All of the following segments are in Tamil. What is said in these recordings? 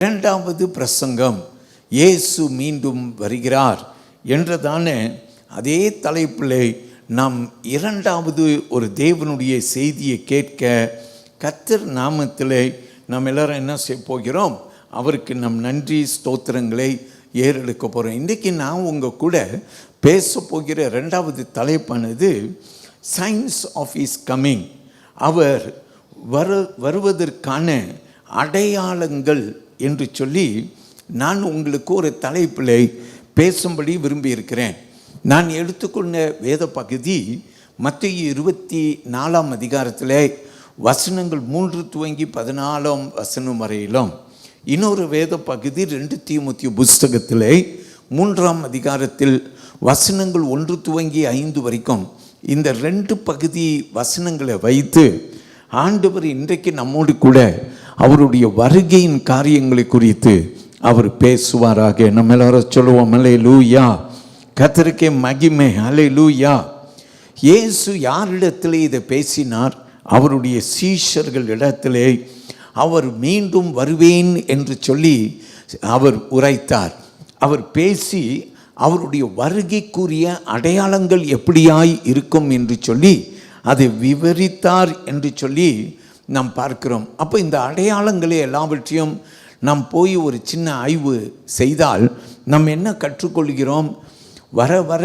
இரண்டாவது பிரசங்கம் இயேசு மீண்டும் வருகிறார் என்றதான அதே தலைப்பில் நாம் இரண்டாவது ஒரு தேவனுடைய செய்தியை கேட்க கர்த்தர் நாமத்தில் நாம் எல்லாரும் என்ன செய்ய போகிறோம்? அவருக்கு நம் நன்றி ஸ்தோத்திரங்களை ஏறெடுக்க போகிறோம். இன்றைக்கி நான் உங்கள் கூட பேச போகிற இரண்டாவது தலைப்பானது சைன்ஸ் ஆஃப் இஸ் கம்மிங். அவர் வருவதற்கான அடையாளங்கள் என்று சொல்லி நான் உங்களுக்கு ஒரு தலைப்பில் பேசும்படி விரும்பியிருக்கிறேன். நான் எடுத்துக்கொண்ட வேத பகுதி மத்தேயு 24 அதிகாரத்தில் வசனங்கள் 3 துவங்கி 14 வசனம் வரையிலும், இன்னொரு வேத பகுதி 2 தீமோத்தேயு புஸ்தகத்தில் 3 அதிகாரத்தில் வசனங்கள் 1 துவங்கி 5 வரைக்கும், இந்த 2 பகுதி வசனங்களை வைத்து ஆண்டவர் இன்றைக்கு நம்மோடு கூட அவருடைய வருகையின் காரியங்களை குறித்து அவர் பேசுவாராக. நம்ம எல்லாரும் சொல்லுவோம் அல்லேலூயா, கர்த்தருக்கே மகிமை, அல்லேலூயா. இயேசு யாரிடத்தில் இதை பேசினார்? அவருடைய சீஷர்கள் இடத்திலே அவர் மீண்டும் வருவேன் என்று சொல்லி அவர் உரைத்தார். அவர் பேசி அவருடைய வருகைக்குரிய அடையாளங்கள் எப்படியாய் இருக்கும் என்று சொல்லி அதை விவரித்தார் என்று சொல்லி நாம் பார்க்கிறோம். அப்போ இந்த அடையாளங்களை எல்லாவற்றையும் நாம் போய் ஒரு சின்ன ஆய்வு செய்தால் நம்ம என்ன கற்றுக்கொள்கிறோம்? வர வர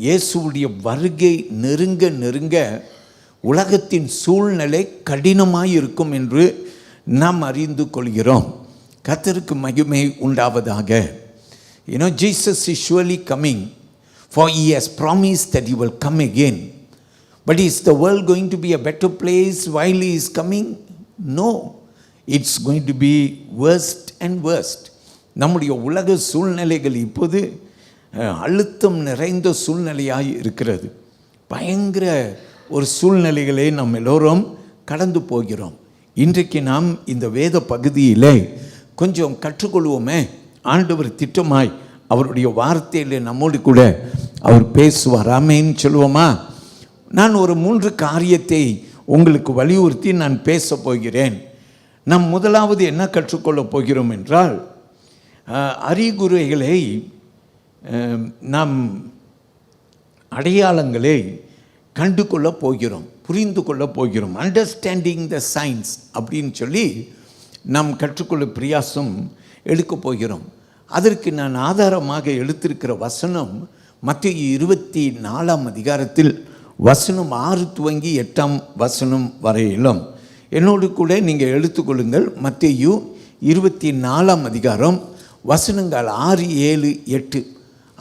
இயேசுவுடைய வருகை நெருங்க நெருங்க உலகத்தின் சூழ்நிலை கடினமாய் இருக்கும் என்று நாம் அறிந்து கொள்கிறோம். கர்த்தருக்கு மகிமை உண்டாவதாக. Jesus is surely coming, for he has promised that he will come again. But is the world going to be a better place while he is coming? No, it's going to be worst and worst. நம்முடைய உலக சூழ்நிலைகள் இப்போது அழுத்தம் நிறைந்த சூழ்நிலையாய் இருக்கிறது. பயங்கர ஒரு சூழ்நிலைகளை நாம் எல்லோரும் கடந்து போகிறோம். இன்றைக்கு நாம் இந்த வேத பகுதியில் கொஞ்சம் கற்றுக்கொள்வோமே. ஆண்டவர் திட்டமாய் அவருடைய வார்த்தையில் நம்மோடு கூட அவர் பேசுவார். ஆமென் சொல்லுவோமா? நான் ஒரு 3 காரியத்தை உங்களுக்கு வலியுறுத்தி நான் பேச போகிறேன். நாம் முதலாவது என்ன கற்றுக்கொள்ளப் போகிறோம் என்றால், அறிகுறிகளை நாம் அடையாளங்களை கண்டு கொள்ள போகிறோம், புரிந்து கொள்ள போகிறோம். அண்டர்ஸ்டாண்டிங் த சயின்ஸ் அப்படின்னு சொல்லி நாம் கற்றுக்கொள்ள பிரயாசம் எடுக்க போகிறோம். அதற்கு நான் ஆதாரமாக எடுத்திருக்கிற வசனம் மத்தேயு 24 அதிகாரத்தில் வசனம் 6 துவங்கி 8 வசனம் வரையிலும். என்னோடு கூட நீங்கள் எடுத்துக்கொள்ளுங்கள். மத்தேயு 24 அதிகாரம் வசனங்கள் 6, 7, 8.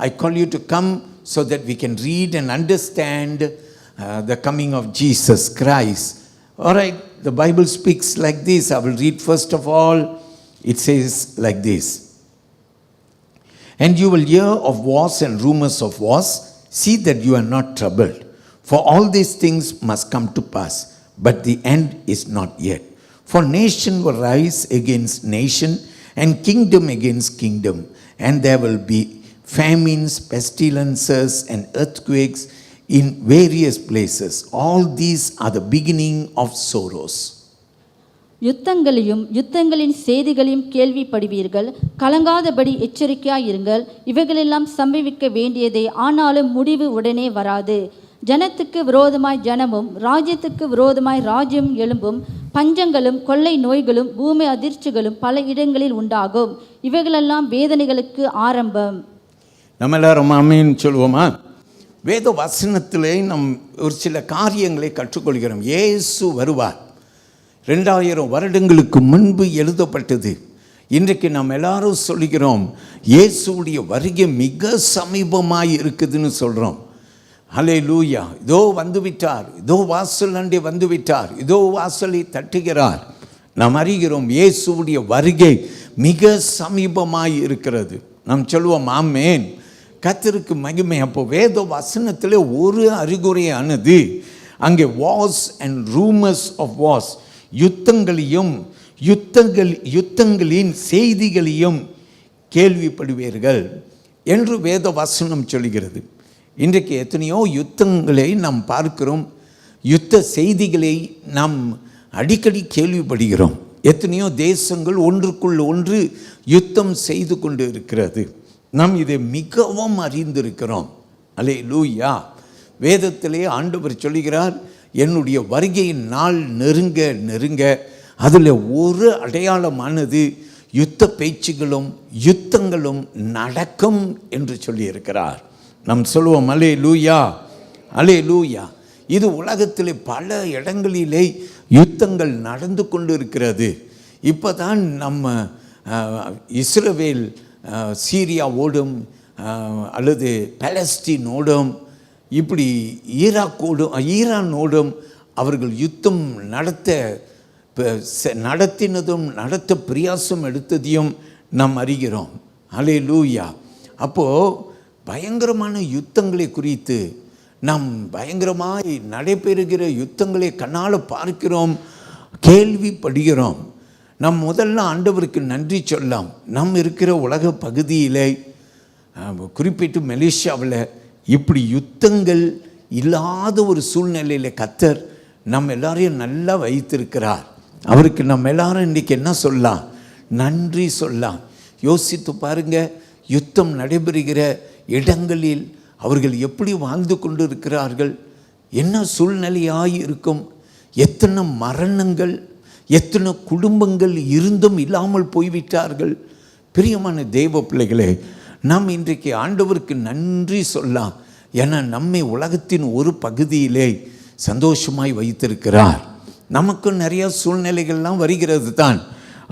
I call you to come so that we can read and understand the coming of Jesus Christ. All right, the Bible speaks like this. I will read first of all. It says like this: "And you will hear of wars and rumors of wars. See that you are not troubled. For all these things must come to pass, but the end is not yet. For nation will rise against nation, and kingdom against kingdom, and there will be famines, pestilences, and earthquakes in various places. All these are the beginning of sorrows." யுத்தங்களின் செய்திகளையும் கேள்விப்படுவீர்கள். கலங்காதபடி எச்சரிக்கையாயிருங்கள். இவைகளெல்லாம் சம்பவிக்க வேண்டியதே, ஆனாலும் முடிவு உடனே வராது. ஜனத்துக்கு விரோதமாய் ஜனமும் ராஜ்யத்துக்கு விரோதமாய் ராஜ்யம் எழும்பும். பஞ்சங்களும் கொள்ளை நோய்களும் பூமி அதிர்ச்சிகளும் பல இடங்களில் உண்டாகும். இவைகளெல்லாம் வேதனைகளுக்கு ஆரம்பம். நம்ம எல்லாரும் ஆமென் சொல்லுவோமா? வேத வசனத்திலே நம் ஒரு சில காரியங்களை கற்றுக்கொள்கிறோம். இயேசு வருவார். 2000 வருடங்களுக்கு முன்பு எழுதப்பட்டது. இன்றைக்கு நாம் எல்லாரும் சொல்லுகிறோம் இயேசுடைய வருகை மிக சமீபமாய் இருக்குதுன்னு சொல்கிறோம். அல்லேலூயா. இதோ வந்துவிட்டார், இதோ வாசல் அண்டே வந்துவிட்டார், இதோ வாசலை தட்டுகிறார். நாம் அறிகிறோம் இயேசுடைய வருகை மிக சமீபமாய் இருக்கிறது. நாம் சொல்லுவோம் ஆமென், கர்த்தருக்கு மகிமை. அப்போ வேத வசனத்தில் ஒரு அறிகுறியானது அங்கே wars and rumours of wars, யுத்தங்களின் செய்திகளையும் கேள்விப்படுவீர்கள் என்று வேத வசனம் சொல்கிறது. இன்றைக்கு எத்தனையோ யுத்தங்களை நாம் பார்க்கிறோம். யுத்த செய்திகளை நாம் அடிக்கடி கேள்விப்படுகிறோம். எத்தனையோ தேசங்கள் ஒன்றுக்குள் ஒன்று யுத்தம் செய்து கொண்டு இருக்கிறது. நாம் இதை மிகவும் அறிந்திருக்கிறோம். அல்லேலூயா. வேதத்திலே ஆண்டவர் சொல்லுகிறார், என்னுடைய வருகையின் நாள் நெருங்க நெருங்க அதில் ஒரு அடையாளமானது யுத்த பேச்சுகளும் யுத்தங்களும் நடக்கும் என்று சொல்லியிருக்கிறார். நாம் சொல்லுவோம் அல்லேலூயா, அல்லேலூயா. இது உலகத்தில் பல இடங்களிலே யுத்தங்கள் நடந்து கொண்டு இருக்கிறது. இப்போ தான் நம்ம இஸ்ரவேல் சீரியாவோடும் அல்லது பாலஸ்தீனோடும் இப்படி ஈரானோடும் அவர்கள் யுத்தம் நடத்தினதும் நடத்த பிரயாசம் எடுத்ததையும் நாம் அறிகிறோம். அல்லேலூயா. அப்போது பயங்கரமான யுத்தங்களை குறித்து நாம் பயங்கரமாய் நடைபெறுகிற யுத்தங்களை கண்ணால் பார்க்கிறோம், கேள்விப்படுகிறோம். நாம் முதல்ல ஆண்டவருக்கு நன்றி சொல்லலாம். நாம் இருக்கிற உலக பகுதியிலே, குறிப்பிட்டு மலேசியாவில் இப்படி யுத்தங்கள் இல்லாத ஒரு சூழ்நிலையில் கர்த்தர் நம்ம எல்லாரையும் நல்லா வைத்திருக்கிறார். அவருக்கு நம்ம எல்லாரும் இன்றைக்கி என்ன சொல்லலாம்? நன்றி சொல்லலாம். யோசித்து பாருங்க, யுத்தம் நடைபெறுகிற இடங்களில் அவர்கள் எப்படி வாழ்ந்து கொண்டு இருக்கிறார்கள், என்ன சூழ்நிலையாய் இருக்கும், எத்தனை மரணங்கள், எத்தனை குடும்பங்கள் இருந்தும் இல்லாமல் போய்விட்டார்கள். பிரியமான தேவ பிள்ளைகளே, நாம் இன்றைக்கு ஆண்டவருக்கு நன்றி சொல்லலாம். ஏன்னா நம்மை உலகத்தின் ஒரு பகுதியிலே சந்தோஷமாய் வைத்திருக்கிறார். நமக்கு நிறைய சூழ்நிலைகள்லாம் வருகிறது தான்,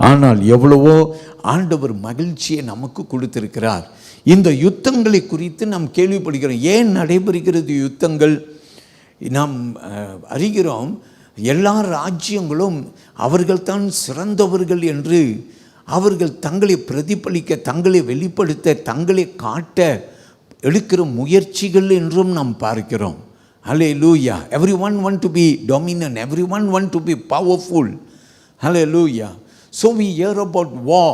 ஆனால் எவ்வளவோ ஆண்டவர் மகிழ்ச்சியை நமக்கு கொடுத்திருக்கிறார். இந்த யுத்தங்களை குறித்து நாம் கேள்விப்படுகிறோம். ஏன் நடைபெறுகிறது யுத்தங்கள்? நாம் அறிகிறோம், எல்லா ராஜ்யங்களும் அவர்கள்தான் சிறந்தவர்கள் என்று அவர்கள் தங்களை பிரதிபலிக்க, தங்களை வெளிப்படுத்த, தங்களை காட்ட எடுக்கிற முயற்சிகள் என்றும் நாம் பார்க்கிறோம். Hallelujah. Everyone want to be dominant. Everyone want to be powerful. Hallelujah. So we hear about war.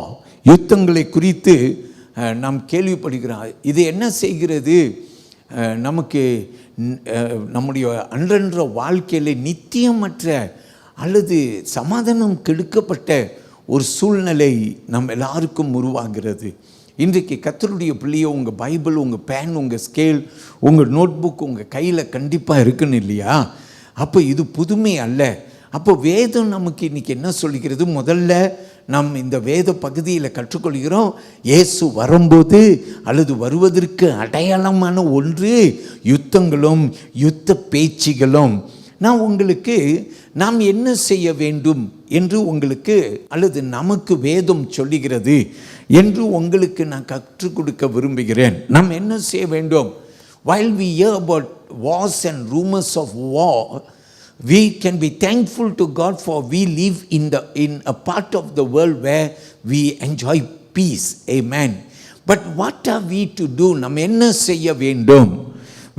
யுத்தங்களை குறித்து நாம் கேள்விப்படுகிறோம். இது என்ன செய்கிறது? நமக்கு நம்முடைய அன்றன்ற வாழ்க்கையில் நித்தியமற்ற அல்லது சமாதானம் கெடுக்கப்பட்ட ஒரு சூழ்நிலை நம் எல்லாருக்கும் உருவாகிறது. இன்றைக்கு கர்த்தருடைய பிள்ளையோ, உங்கள் பைபிள், உங்கள் பேன், உங்கள் ஸ்கேல், உங்கள் நோட்புக் உங்கள் கையில் கண்டிப்பாக இருக்குன்னு இல்லையா? அப்போ இது புதுமை அல்ல. அப்போ வேதம் நமக்கு இன்றைக்கி என்ன சொல்கிறது? முதல்ல நாம் இந்த வேத பகுதியில் கற்றுக்கொள்கிறோம், இயேசு வரும்போது அல்லது வருவதற்கு அடையாளமான ஒன்று யுத்தங்களும் யுத்த பேச்சுகளும். நான் உங்களுக்கு நாம் என்ன செய்ய வேண்டும் என்று உங்களுக்கு அல்லது நமக்கு வேதம் சொல்லுகிறது என்று உங்களுக்கு நான் கற்றுக் கொடுக்க விரும்புகிறேன். நாம் என்ன செய்ய வேண்டும்? While we hear about wars and rumors of war, we can be thankful to God for we live in a part of the world where we enjoy peace. Amen. But what are we to do? நாம் என்ன செய்ய வேண்டும்?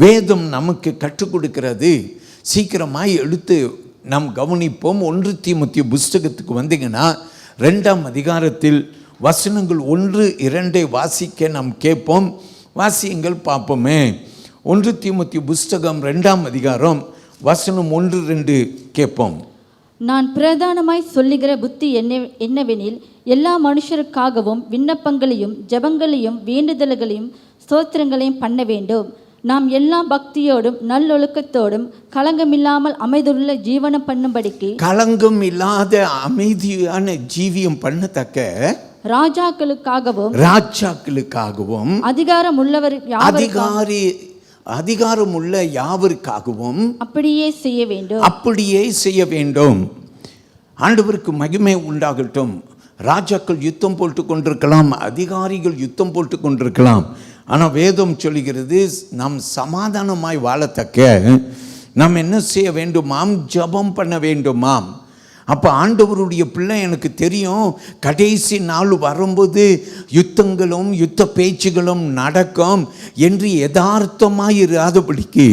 வேதம் நமக்கு கற்றுக் கொடுக்கிறது. சீக்கிரமாய் எடுத்து நாம் கவனிப்போம். 1 தீமோத்தேயு புஸ்தகத்துக்கு வந்தீங்கன்னா 2ஆம் அதிகாரத்தில் வசனங்கள் 1-2 வாசிக்க நாம் கேட்போம். வாசியங்கள் பார்ப்போமே. 1 தீமோத்தேயு புஸ்தகம் 2ஆம் அதிகாரம் வசனம் 1-2 கேட்போம். நான் பிரதானமாய் சொல்லுகிற புத்தி என்னவெனில், எல்லா மனுஷருக்காகவும் விண்ணப்பங்களையும் ஜெபங்களையும் வேண்டுதல்களையும் ஸ்தோத்திரங்களையும் பண்ண வேண்டும். நாம் எல்லா பக்தியோடும் நல்லொழுக்கத்தோடும் களங்கமில்லாமல் அமைதியுள்ள ஜீவனம் பண்ணும்படிக்கு, களங்கம் இல்லாத அமைதியான ஜீவியம் பண்ணத்தக்க ராஜாக்களுக்காகவும் அதிகாரம் உள்ள யாவருக்காகவும் அப்படியே செய்ய வேண்டும். ஆண்டவருக்கு மகிமை உண்டாகட்டும். ராஜாக்கள் யுத்தம் போட்டு கொண்டிருக்கலாம், அதிகாரிகள் யுத்தம் போட்டு கொண்டிருக்கலாம். ஆனால் வேதம் சொல்லுகிறது, நாம் சமாதானமாய் வாழத்தக்க நாம் என்ன செய்ய வேண்டுமாம்? ஜெபம் பண்ண வேண்டுமாம். அப்போ ஆண்டவருடைய பிள்ளை, எனக்கு தெரியும் கடைசி நாள் வரும்போது யுத்தங்களும் யுத்த பேச்சுகளும் நடக்கும் என்று யதார்த்தமாய் இராதபடிக்கு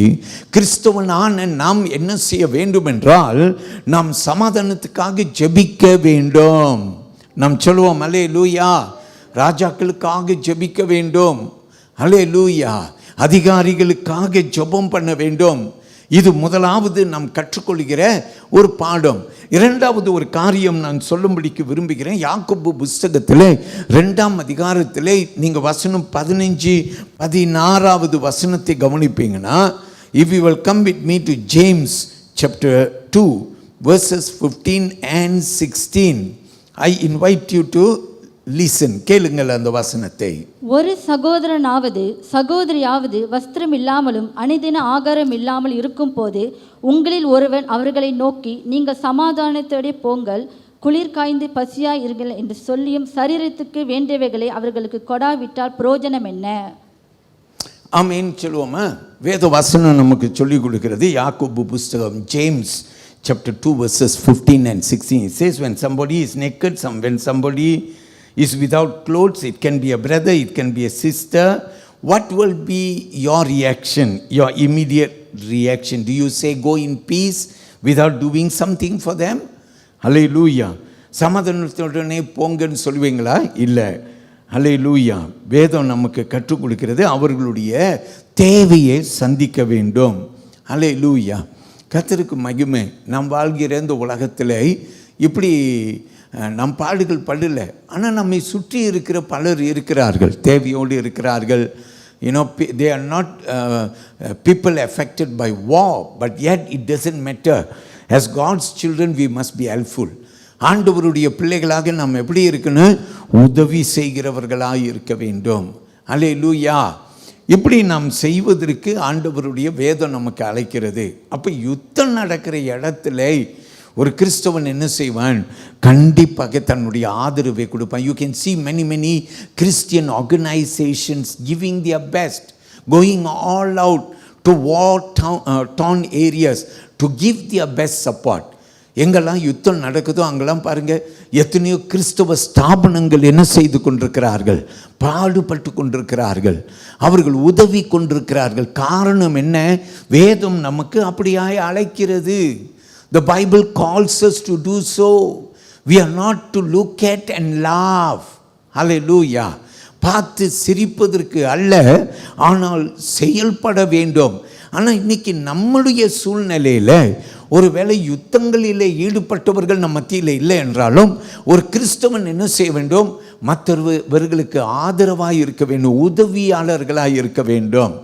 கிறிஸ்தவனான நாம் என்ன செய்ய வேண்டும் என்றால், நாம் சமாதானத்துக்காக ஜெபிக்க வேண்டும். நாம் சொல்லுவோம் அல்லேலூயா. ராஜாக்களுக்காக ஜெபிக்க வேண்டும். அல்லேலூயா. அதிகாரிகளுக்காக ஜெபம் பண்ண வேண்டும். இது முதலாவது நாம் கற்றுக்கொள்கிற ஒரு பாடம். இரண்டாவது ஒரு காரியம் நான் சொல்லும்படிக்கு விரும்புகிறேன். யாக்கோபு புஸ்தகத்தில் 2ஆம் அதிகாரத்தில் நீங்கள் வசனம் 15-16 வசனத்தை கவனிப்பீங்கன்னா, if you will come with me to James chapter 2 verses 15 and 16, I invite you to listen. கேளுங்கள் அந்த வசனத்தை. ஒரு சகோதரனாவது சகோதரியாவது வஸ்திரம் இல்லாமலும் அனுதின ஆகாரம் இல்லாமல் இருக்கும் போது உங்களில் ஒருவன் அவர்களை நோக்கி, நீங்கள் சமாதானத்தோടെ போங்கள், குளிர் காய்ந்து பசியாய் இருங்கள் என்று சொல்லியும் சரீரத்துக்கு வேண்டியவைகளை அவர்களுக்கு கொடாவிட்டால் பிரயோஜனம் என்ன? ஆமீன் சொல்லுவோமா? வேத வசனம் நமக்கு சொல்லிக் கொடுக்கிறது. யாக்கோபு புஸ்தகம் James chapter 2 verses 15 and 16. It says, when somebody is naked, when somebody is without clothes, it can be a brother, it can be a sister. What will be your reaction, your immediate reaction? Do you say go in peace without doing something for them? Hallelujah. சமாதானத்துடனே போங்கன்னு சொல்லுவீங்களா? இல்லை. ஹல்லேலூயா. வேதம் நமக்கு கற்றுக் கொடுக்கிறது, அவர்களுடைய தேவையை சந்திக்க வேண்டும். ஹல்லேலூயா. கர்த்தருக்கு மகிமை. நாம் வாழ்கிற இந்த உலகத்தில் இப்படி நம் பாடுகள் படல, ஆனால் நம்மை சுற்றி இருக்கிற பலர் இருக்கிறார்கள், தேவையோடு இருக்கிறார்கள். they are not people affected by war, but yet it doesn't matter. As God's children we must be helpful. ஆண்டவருடைய பிள்ளைகளாக நாம் எப்படி இருக்கணும்? உதவி செய்கிறவர்களாக இருக்க வேண்டும். அல்லேலூயா. இப்படி நாம் செய்வதற்கு ஆண்டவருடைய வேதம் நமக்கு அழைக்கிறது. அப்போ யுத்தம் நடக்கிற இடத்துல ஒரு கிறிஸ்தவன் என்ன செய்வான்? கண்டிப்பாக தன்னுடைய ஆதரவை கொடுப்பான். You can see many Christian organizations giving their best, going all out to war-torn areas to give their best support. எங்கெல்லாம் யுத்தம் நடக்குதோ அங்கெல்லாம் பாருங்கள், எத்தனையோ கிறிஸ்தவ ஸ்தாபனங்கள் என்ன செய்து கொண்டிருக்கிறார்கள்? பாடுபட்டு கொண்டிருக்கிறார்கள், அவர்கள் உதவி கொண்டிருக்கிறார்கள். காரணம் என்ன? வேதம் நமக்கு அப்படியாய் அழைக்கிறது. The Bible calls us to do so. We are not to look at and laugh. Hallelujah. பார்த்து சிரிப்பதற்கு அல்ல, ஆனால் செயல்பட வேண்டும். ஆனால் இன்னைக்கு நம்முடைய சூழ்நிலையில் ஒருவேளை யுத்தங்களிலே ஈடுபட்டவர்கள் நம் மத்தியில் இல்லை என்றாலும் ஒரு கிறிஸ்தவன் என்ன செய்ய வேண்டும்? மற்றவர்களுக்கு ஆதரவாக இருக்க வேண்டும், உதவியாளர்களாக இருக்க வேண்டும்.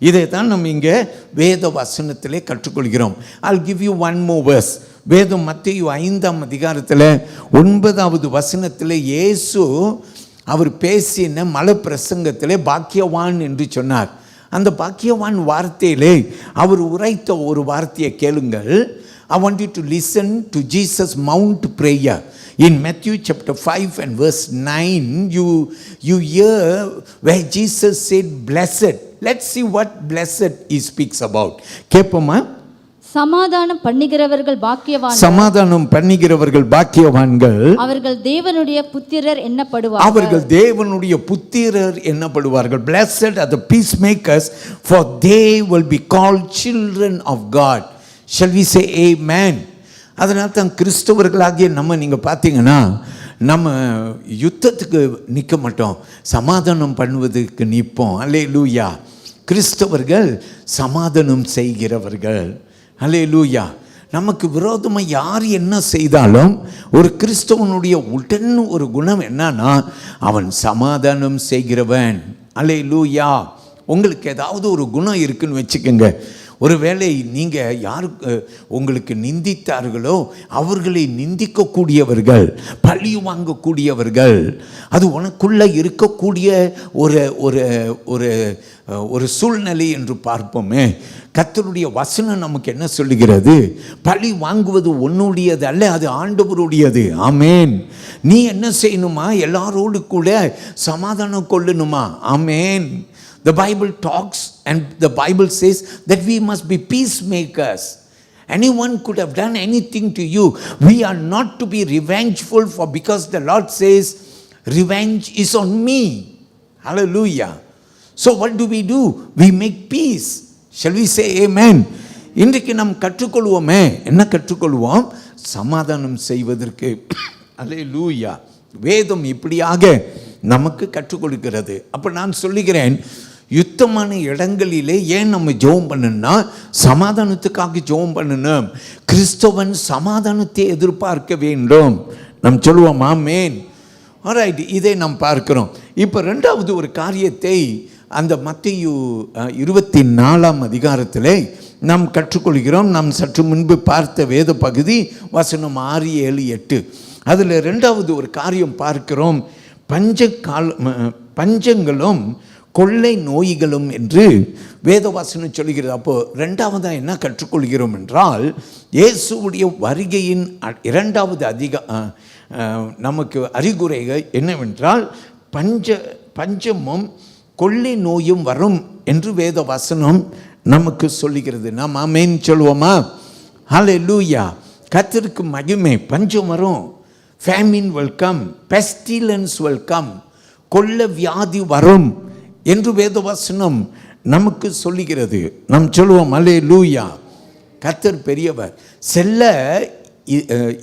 இதை தான் நம்ம இங்கே வேத வசனத்திலே கற்றுக்கொள்கிறோம். I'll give you one more verse. வேதம் மத்தேயு 5ஆம் அதிகாரத்தில் 9வது வசனத்தில் இயேசு அவர் பேசின மலை பிரசங்கத்திலே பாக்கியவான் என்று சொன்னார். அந்த பாக்கியவான் வார்த்தையிலே அவர் உரைத்த ஒரு வார்த்தையை கேளுங்கள். I want you to listen to Jesus Mount Prayer. In Matthew chapter 5 and verse 9, you hear where Jesus said blessed. Let's see what blessed he speaks about. கேப்போமா? சமாதானம் பண்ணுகிறவர்கள் பாக்கியவான்கள், சமாதானம் பண்ணுகிறவர்கள் பாக்கியவான்கள், அவர்கள் தேவனுடைய புத்திரர் என்னப்படுவார்கள். அவர்கள் தேவனுடைய புத்திரர் என்னப்படுவார்கள். Blessed are the peacemakers, for they will be called children of God. Shall we say amen? அதனால தான் கிறிஸ்தவர்களாகிய நம்ம நீங்கள் பார்த்தீங்கன்னா நம்ம யுத்தத்துக்கு நிற்க மாட்டோம், சமாதானம் பண்ணுவதற்கு நிற்போம். அல்லேலூயா. கிறிஸ்தவர்கள் சமாதானம் செய்கிறவர்கள். அல்லேலூயா. நமக்கு விரோதமாக யார் என்ன செய்தாலும் ஒரு கிறிஸ்தவனுடைய உடன் ஒரு குணம் என்னன்னா, அவன் சமாதானம் செய்கிறவன். அல்லேலூயா. உங்களுக்கு ஏதாவது ஒரு குணம் இருக்குன்னு வச்சுக்கோங்க. ஒருவேளை நீங்கள் யாருக்கு உங்களுக்கு நிந்தித்தார்களோ அவர்களை நிந்திக்கக்கூடியவர்கள், பழி வாங்கக்கூடியவர்கள், அது உனக்குள்ளே இருக்கக்கூடிய ஒரு ஒரு ஒரு ஒரு சூழ்நிலை என்று பார்ப்போமே. கர்த்தருடைய வசனம் நமக்கு என்ன சொல்லுகிறது? பழி வாங்குவது உன்னுடையது அல்ல, அது ஆண்டவருடையது. ஆமேன். நீ என்ன செய்யணுமா? எல்லாரோடு கூட சமாதானம் கொள்ளணுமா? ஆமேன். The Bible talks and the Bible says that we must be peacemakers. Anyone could have done anything to you. We are not to be revengeful, for because the Lord says revenge is on me. Hallelujah. So what do? We make peace. Shall we say amen? இன்றைக்கு நாம் கற்றுக்கொள்வோமே. என்ன கற்றுக்கொள்வோம்? சமாதானம் செய்வதற்கு. அல்லேலூயா. வேதம் இப்படியாக நமக்கு கற்றுக் கொடுக்கிறது. அப்போ நான் சொல்லுகிறேன், யுத்தமான இடங்களிலே ஏன் நம்ம ஜெபம் பண்ணணும்னா சமாதானத்துக்காக ஜெபம் பண்ணணும். கிறிஸ்தவன் சமாதானத்தை எதிர்பார்க்க வேண்டும். நாம் சொல்லுவோம் ஆமென். ஆல்ரைட், இதை நாம் பார்க்கிறோம். இப்போ ரெண்டாவது ஒரு காரியத்தை அந்த மத்தேயு 24ஆம் அதிகாரத்திலே நாம் கற்றுக்கொள்கிறோம். நாம் சற்று முன்பு பார்த்த வேத பகுதி வசனம் 6, 7, 8. அதில் ரெண்டாவது ஒரு காரியம் பார்க்கிறோம். பஞ்சங்களும் கொள்ளை நோய்களும் என்று வேதவாசனம் சொல்கிறது. அப்போது ரெண்டாவதாக என்ன கற்றுக்கொள்கிறோம் என்றால், இயேசுவுடைய வருகையின் இரண்டாவது நமக்கு அறிகுறைகள் என்னவென்றால் பஞ்சமும் கொள்ளை நோயும் வரும் என்று வேதவசனம் நமக்கு சொல்லுகிறது. நாம் ஆமென் சொல்லுவோமா? ஹல்லேலூயா. கர்த்தருக்கு மகிமை. பஞ்சம் வரும், famine will come, pestilence will come, கொள்ள வியாதி வரும் என்று வேதவசனம் நமக்கு சொல்லுகிறது. நாம் சொல்லுவோம் ஹல்லேலூயா. கர்த்தர் பெரியவர்.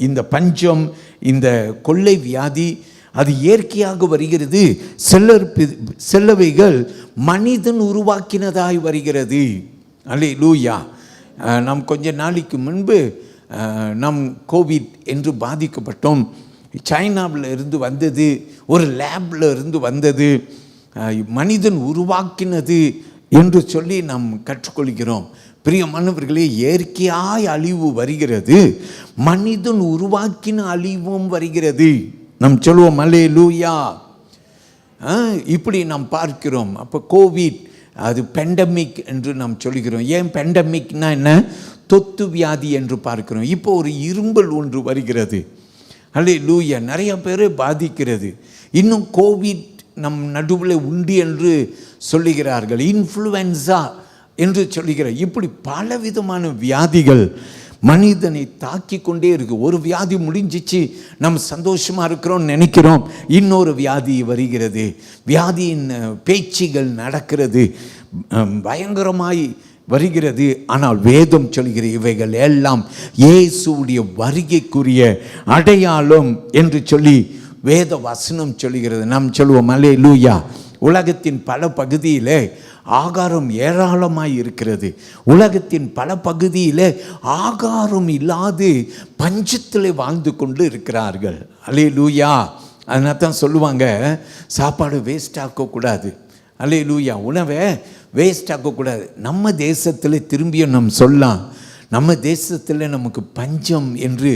இந்த பஞ்சம், இந்த கொள்ளை வியாதி அது இயற்கையாக வருகிறது. சிலவைகள் மனிதன் உருவாக்கினதாய் வருகிறது. அல்லேலூயா. நாம் கொஞ்ச நாளைக்கு முன்பு நாம் கோவிட் என்று பாதிக்கப்பட்டோம். சைனாவில் இருந்து வந்தது, ஒரு லேபில் இருந்து வந்தது, மனிதன் உருவாக்கினது என்று சொல்லி நாம் கற்றுக்கொள்கிறோம். பிரியமானவர்களே, இயற்கையாய் அழிவு வருகிறது, மனிதன் உருவாக்கின அழிவும் வருகிறது. நாம் சொல்லுவோம் அல்லேலூயா. இப்படி நாம் பார்க்கிறோம். அப்போ கோவிட் அது பெண்டமிக் என்று நாம் சொல்கிறோம். ஏன் பெண்டமிக்னா என்ன? தொத்து வியாதி என்று பார்க்கிறோம். இப்போ ஒரு இரும்பல் ஒன்று வருகிறது. அல்லேலூயா. நிறைய பேர் பாதிக்கிறது. இன்னும் கோவிட் நம் நடுவில் உண்டு என்று சொல்லுகிறார்கள். இன்ஃப்ளூயன்ஸா என்று சொல்லுகிறார். இப்படி பலவிதமான வியாதிகள் மனிதனை தாக்கி கொண்டே இருக்கு. ஒரு வியாதி முடிஞ்சிச்சு, நம்ம சந்தோஷமாக இருக்கிறோம் நினைக்கிறோம், இன்னொரு வியாதி வருகிறது. வியாதியின் பேச்சுகள் நடக்கிறது, பயங்கரமாய் வருகிறது. ஆனால் வேதம் சொல்கிற இவைகள் எல்லாம் இயேசுவுடைய வருகைக்குரிய அடையாளம் என்று சொல்லி வேத வசனம் சொல்கிறது. நாம் சொல்லுவோம் அல்லேலூயா. உலகத்தின் பல பகுதியில் ஆகாரம் ஏராளமாய் இருக்கிறது. உலகத்தின் பல பகுதியில் ஆகாரம் இல்லாது பஞ்சத்தில் வாழ்ந்து கொண்டு இருக்கிறார்கள். அல்லேலூயா. அதனால தான் சொல்லுவாங்க, சாப்பாடு வேஸ்ட் ஆக்கக்கூடாது. அல்லேலூயா. உணவை வேஸ்ட் ஆக்கக்கூடாது. நம்ம தேசத்தில் திரும்பியும் நம்ம சொல்லலாம், நம்ம தேசத்தில் நமக்கு பஞ்சம் என்று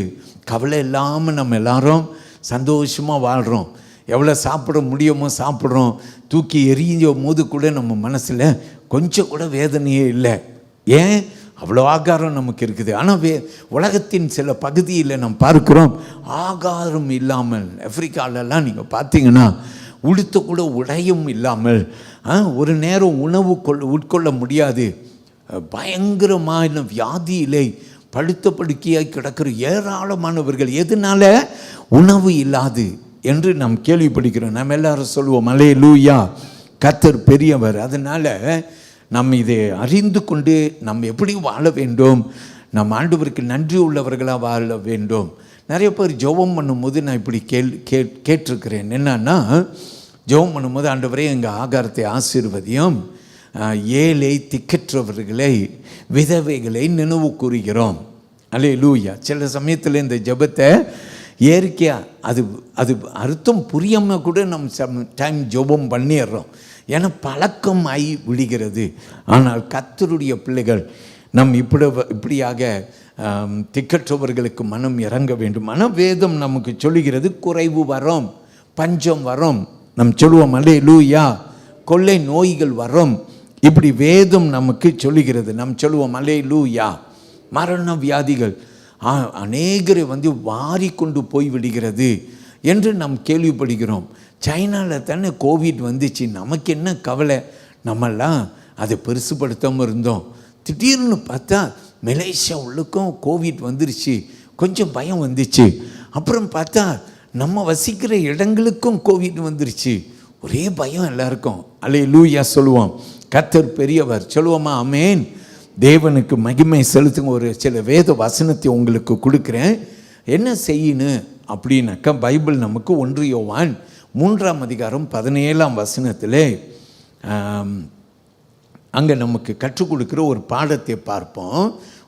கவலை இல்லாமல் நம்ம எல்லாரும் சந்தோஷமாக வாழ்கிறோம். எவ்வளோ சாப்பிட முடியுமோ சாப்பிட்றோம். தூக்கி எரியும் போது கூட நம்ம மனசில் கொஞ்சம் கூட வேதனையே இல்லை. ஏன்? அவ்வளோ ஆகாரம் நமக்கு இருக்குது. ஆனால் உலகத்தின் சில பகுதியில் நம்ம பார்க்குறோம், ஆகாரம் இல்லாமல், ஆப்பிரிக்காலெல்லாம் நீங்கள் பார்த்தீங்கன்னா உடுத்த கூட உடையும் இல்லாமல், ஒரு நேரம் உணவு உட்கொள்ள முடியாது, பயங்கரமான வியாதியிலே படுத்த படுக்கையாய் கிடக்கிற ஏராளமானவர்கள். எதனால? உணவு இல்லாது என்று நாம் கேள்விப்படுகிறோம். நம்ம எல்லாரும் சொல்லுவோம் அல்லேலூயா. கர்த்தர் பெரியவர். அதனால் நம்ம இதை அறிந்து கொண்டு நம்ம எப்படி வாழ வேண்டும், நம்ம ஆண்டவருக்கு நன்றி உள்ளவர்களாக வாழ வேண்டும். நிறைய பேர் ஜெபம் பண்ணும்போது நான் இப்படி கேட்டிருக்கிறேன். என்னன்னா, ஜெபம் பண்ணும்போது ஆண்டவரே எங்கள் ஆகாரத்தை ஆசீர்வதியும், ஏழை திக்கற்றவர்களை விதவைகளை நினைவு கூறுகிறோம். அல்லேலூயா. சில சமயத்தில் இந்த ஜெபத்தை இயற்கையாக அது அர்த்தம் புரியாமல் கூட நம்ம டைம் ஜெபம் பண்ணிடுறோம். ஏன்னா பழக்கம் ஆகி விடுகிறது. ஆனால் கர்த்தருடைய பிள்ளைகள் நம் இப்படியாக திக்கற்றவர்களுக்கு மனம் இறங்க வேண்டும். வேதம் நமக்கு சொல்லுகிறது, குறைவு வரும், பஞ்சம் வரும். நம் சொல்லுவோம் அல்லேலூயா. கொள்ளை நோய்கள் வரும், இப்படி வேதம் நமக்கு சொல்லுகிறது. நம் சொல்லுவோம் அல்லேலூயா. மரண வியாதிகள் அநேகரை வாரி கொண்டு போய் விடுகிறது என்று நாம் கேள்விப்படுகிறோம். சைனாவில் தானே கோவிட் வந்துச்சு, நமக்கு என்ன கவலை, நம்மெல்லாம் அதை பெருசுப்படுத்தாமல் இருந்தோம். திடீர்னு பார்த்தா மலேசியா உள்ளுக்கும் கோவிட் வந்துருச்சு, கொஞ்சம் பயம் வந்துச்சு. அப்புறம் பார்த்தா நம்ம வசிக்கிற இடங்களுக்கும் கோவிட் வந்துருச்சு, ஒரே பயம் எல்லாருக்கும். அல்லேலூயா சொல்லுவோம். கர்த்தர் பெரியவர். சொல்லுவோமா ஆமென். தேவனுக்கு மகிமை செலுத்துங்க. ஒரு சில வேத வசனத்தை உங்களுக்கு கொடுக்குறேன். என்ன செய்யணும் அப்படின்னாக்கா, பைபிள் நமக்கு 1 யோவான் 3ஆம் அதிகாரம் 17ஆம் வசனத்தில் அங்கே நமக்கு கற்றுக் கொடுக்குற ஒரு பாடத்தை பார்ப்போம்.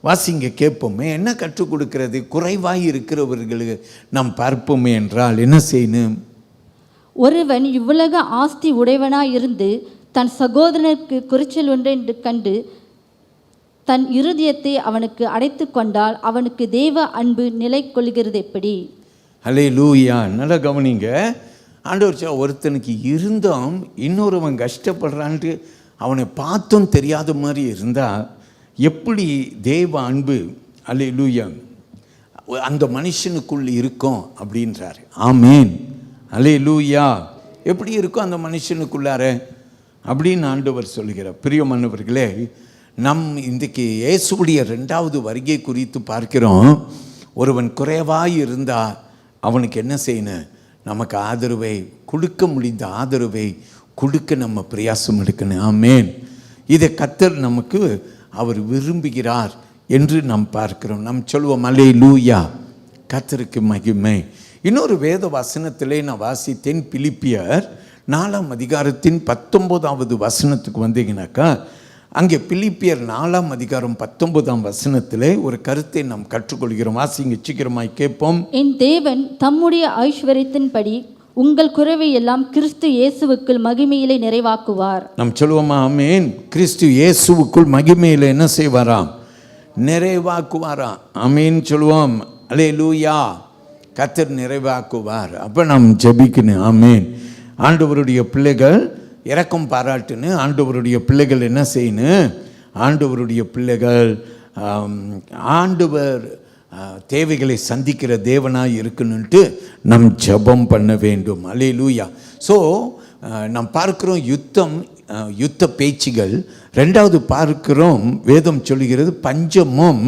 வாசிங்க, கேட்போமே. என்ன கற்றுக் கொடுக்கிறது? குறைவாய் இருக்கிறவர்களுக்கு நாம் பார்ப்போமே என்றால் என்ன செய்யணும்? ஒருவன் இவ்வுலக ஆஸ்தி உடையவனாயிருந்து தன் சகோதரனுக்கு குறைச்சல் ஒன்று கண்டு தன் இருதயத்தை அவனுக்கு அடைத்து கொண்டால் அவனுக்கு தேவ அன்பு நிலை கொள்கிறது எப்படி? ஹல்லேலூயா. நல்லா கவனிங்க. ஆண்டவர் ஒருத்தனுக்கு இருந்தும் இன்னொருவன் கஷ்டப்படுறான்ட்டு அவனை பார்த்தும் தெரியாத மாதிரி இருந்தால் எப்படி தேவ அன்பு ஹல்லேலூயா அந்த மனுஷனுக்குள் இருக்கும் அப்படின்றாரு. ஆமேன். ஹல்லேலூயா. எப்படி இருக்கும் அந்த மனுஷனுக்குள்ளார அப்படின்னு ஆண்டவர் சொல்லுகிறார். பிரியமானவர்களே, நம் இன்றைக்கு இயேசுவுடைய 2வது வருகை குறித்து பார்க்கிறோம். ஒருவன் குறைவாய் இருந்தால் அவனுக்கு என்ன செய்யணும்? நமக்கு ஆதரவை கொடுக்க முடிந்த ஆதரவை கொடுக்க நம்ம பிரயாசம் எடுக்கணும். ஆமேன். இதை கர்த்தர் நமக்கு அவர் விரும்புகிறார் என்று நாம் பார்க்கிறோம். நாம் சொல்லுவோம் அல்லேலூயா, கர்த்தருக்கு மகிமை. இன்னொரு வேத வசனத்திலே நான் வாசித்தேன். பிலிப்பியர் 4ஆம் அதிகாரத்தின் 19வது வசனத்துக்கு வந்தீங்கன்னாக்கா, அங்கே பிலிப்பியர் 4ஆம் அதிகாரம் 19ஆம் வசனத்திலே ஒரு கருத்தை நாம் கற்றுக்கொள்கிறோம். வாசிங்க, சீக்கிரமாய் கேட்போம். என் தேவன் தம்முடைய ஐஸ்வர்யத்தின்படி உங்கள் குறைவை எல்லாம் கிறிஸ்து இயேசுவுக்குள் மகிமையிலே நிறைவாக்குவார். நாம் சொல்லுவோமா? ஆமேன். கிறிஸ்து இயேசுவுக்குள் மகிமையிலே என்ன செய்வாராம்? நிறைவாக்குவாராம். ஆமேன் சொல்லுவோம். அல்லேலூயா. கர்த்தர் நிறைவாக்குவார். அப்போ நாம் ஜெபிக்கணும். ஆமேன். ஆண்டவருடைய பிள்ளைகள் இரக்கம் பாராட்டுன்னு ஆண்டவருடைய பிள்ளைகள் என்ன செய்யணும்? ஆண்டவருடைய பிள்ளைகள் ஆண்டவர் தேவைகளை சந்திக்கிற தேவனாய் இருக்கணுன்ட்டு நம் ஜெபம் பண்ண வேண்டும். அல்லேலூயா. ஸோ நாம் பார்க்கிறோம் யுத்த பேச்சுகள். 2வது பார்க்கிறோம், வேதம் சொல்லுகிறது பஞ்சமும்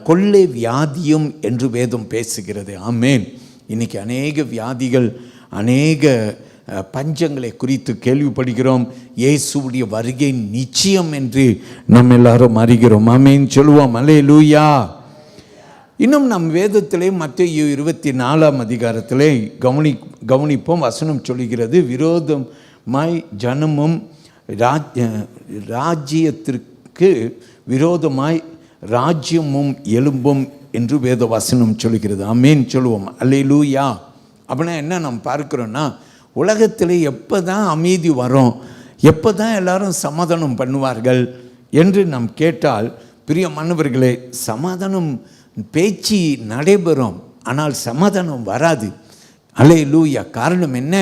கொள்ளை வியாதியும் என்று வேதம் பேசுகிறது. ஆமேன். இன்னைக்கு அநேக வியாதிகள், அநேக பஞ்சங்களை குறித்து கேள்விப்படுகிறோம். இயேசுவுடைய வருகை நிச்சயம் என்று நம்ம எல்லாரும் அறிகிறோம். ஆமேன் சொல்லுவோம். அல்லேலூயா. இன்னும் நம் வேதத்திலே மத்தேயு 24ஆம் அதிகாரத்திலே கவனிப்போம். வசனம் சொல்லுகிறது, விரோதமாய் ஜனமும் ராஜ்யத்திற்கு விரோதமாய் ராஜ்யமும் எலும்பும் என்று வேத வசனம் சொல்லுகிறது. ஆமேன் சொல்லுவோம். அல்லேலூயா. அப்படின்னா என்ன நாம் பார்க்கிறோன்னா, உலகத்தில் எப்போ தான் அமைதி வரும், எப்போ தான் எல்லாரும் சமாதானம் பண்ணுவார்கள் என்று நாம் கேட்டால், பிரியமானவர்களே, சமாதானம் பேச்சு நடைபெறும், ஆனால் சமாதானம் வராது. அல்லேலூயா. காரணம் என்ன?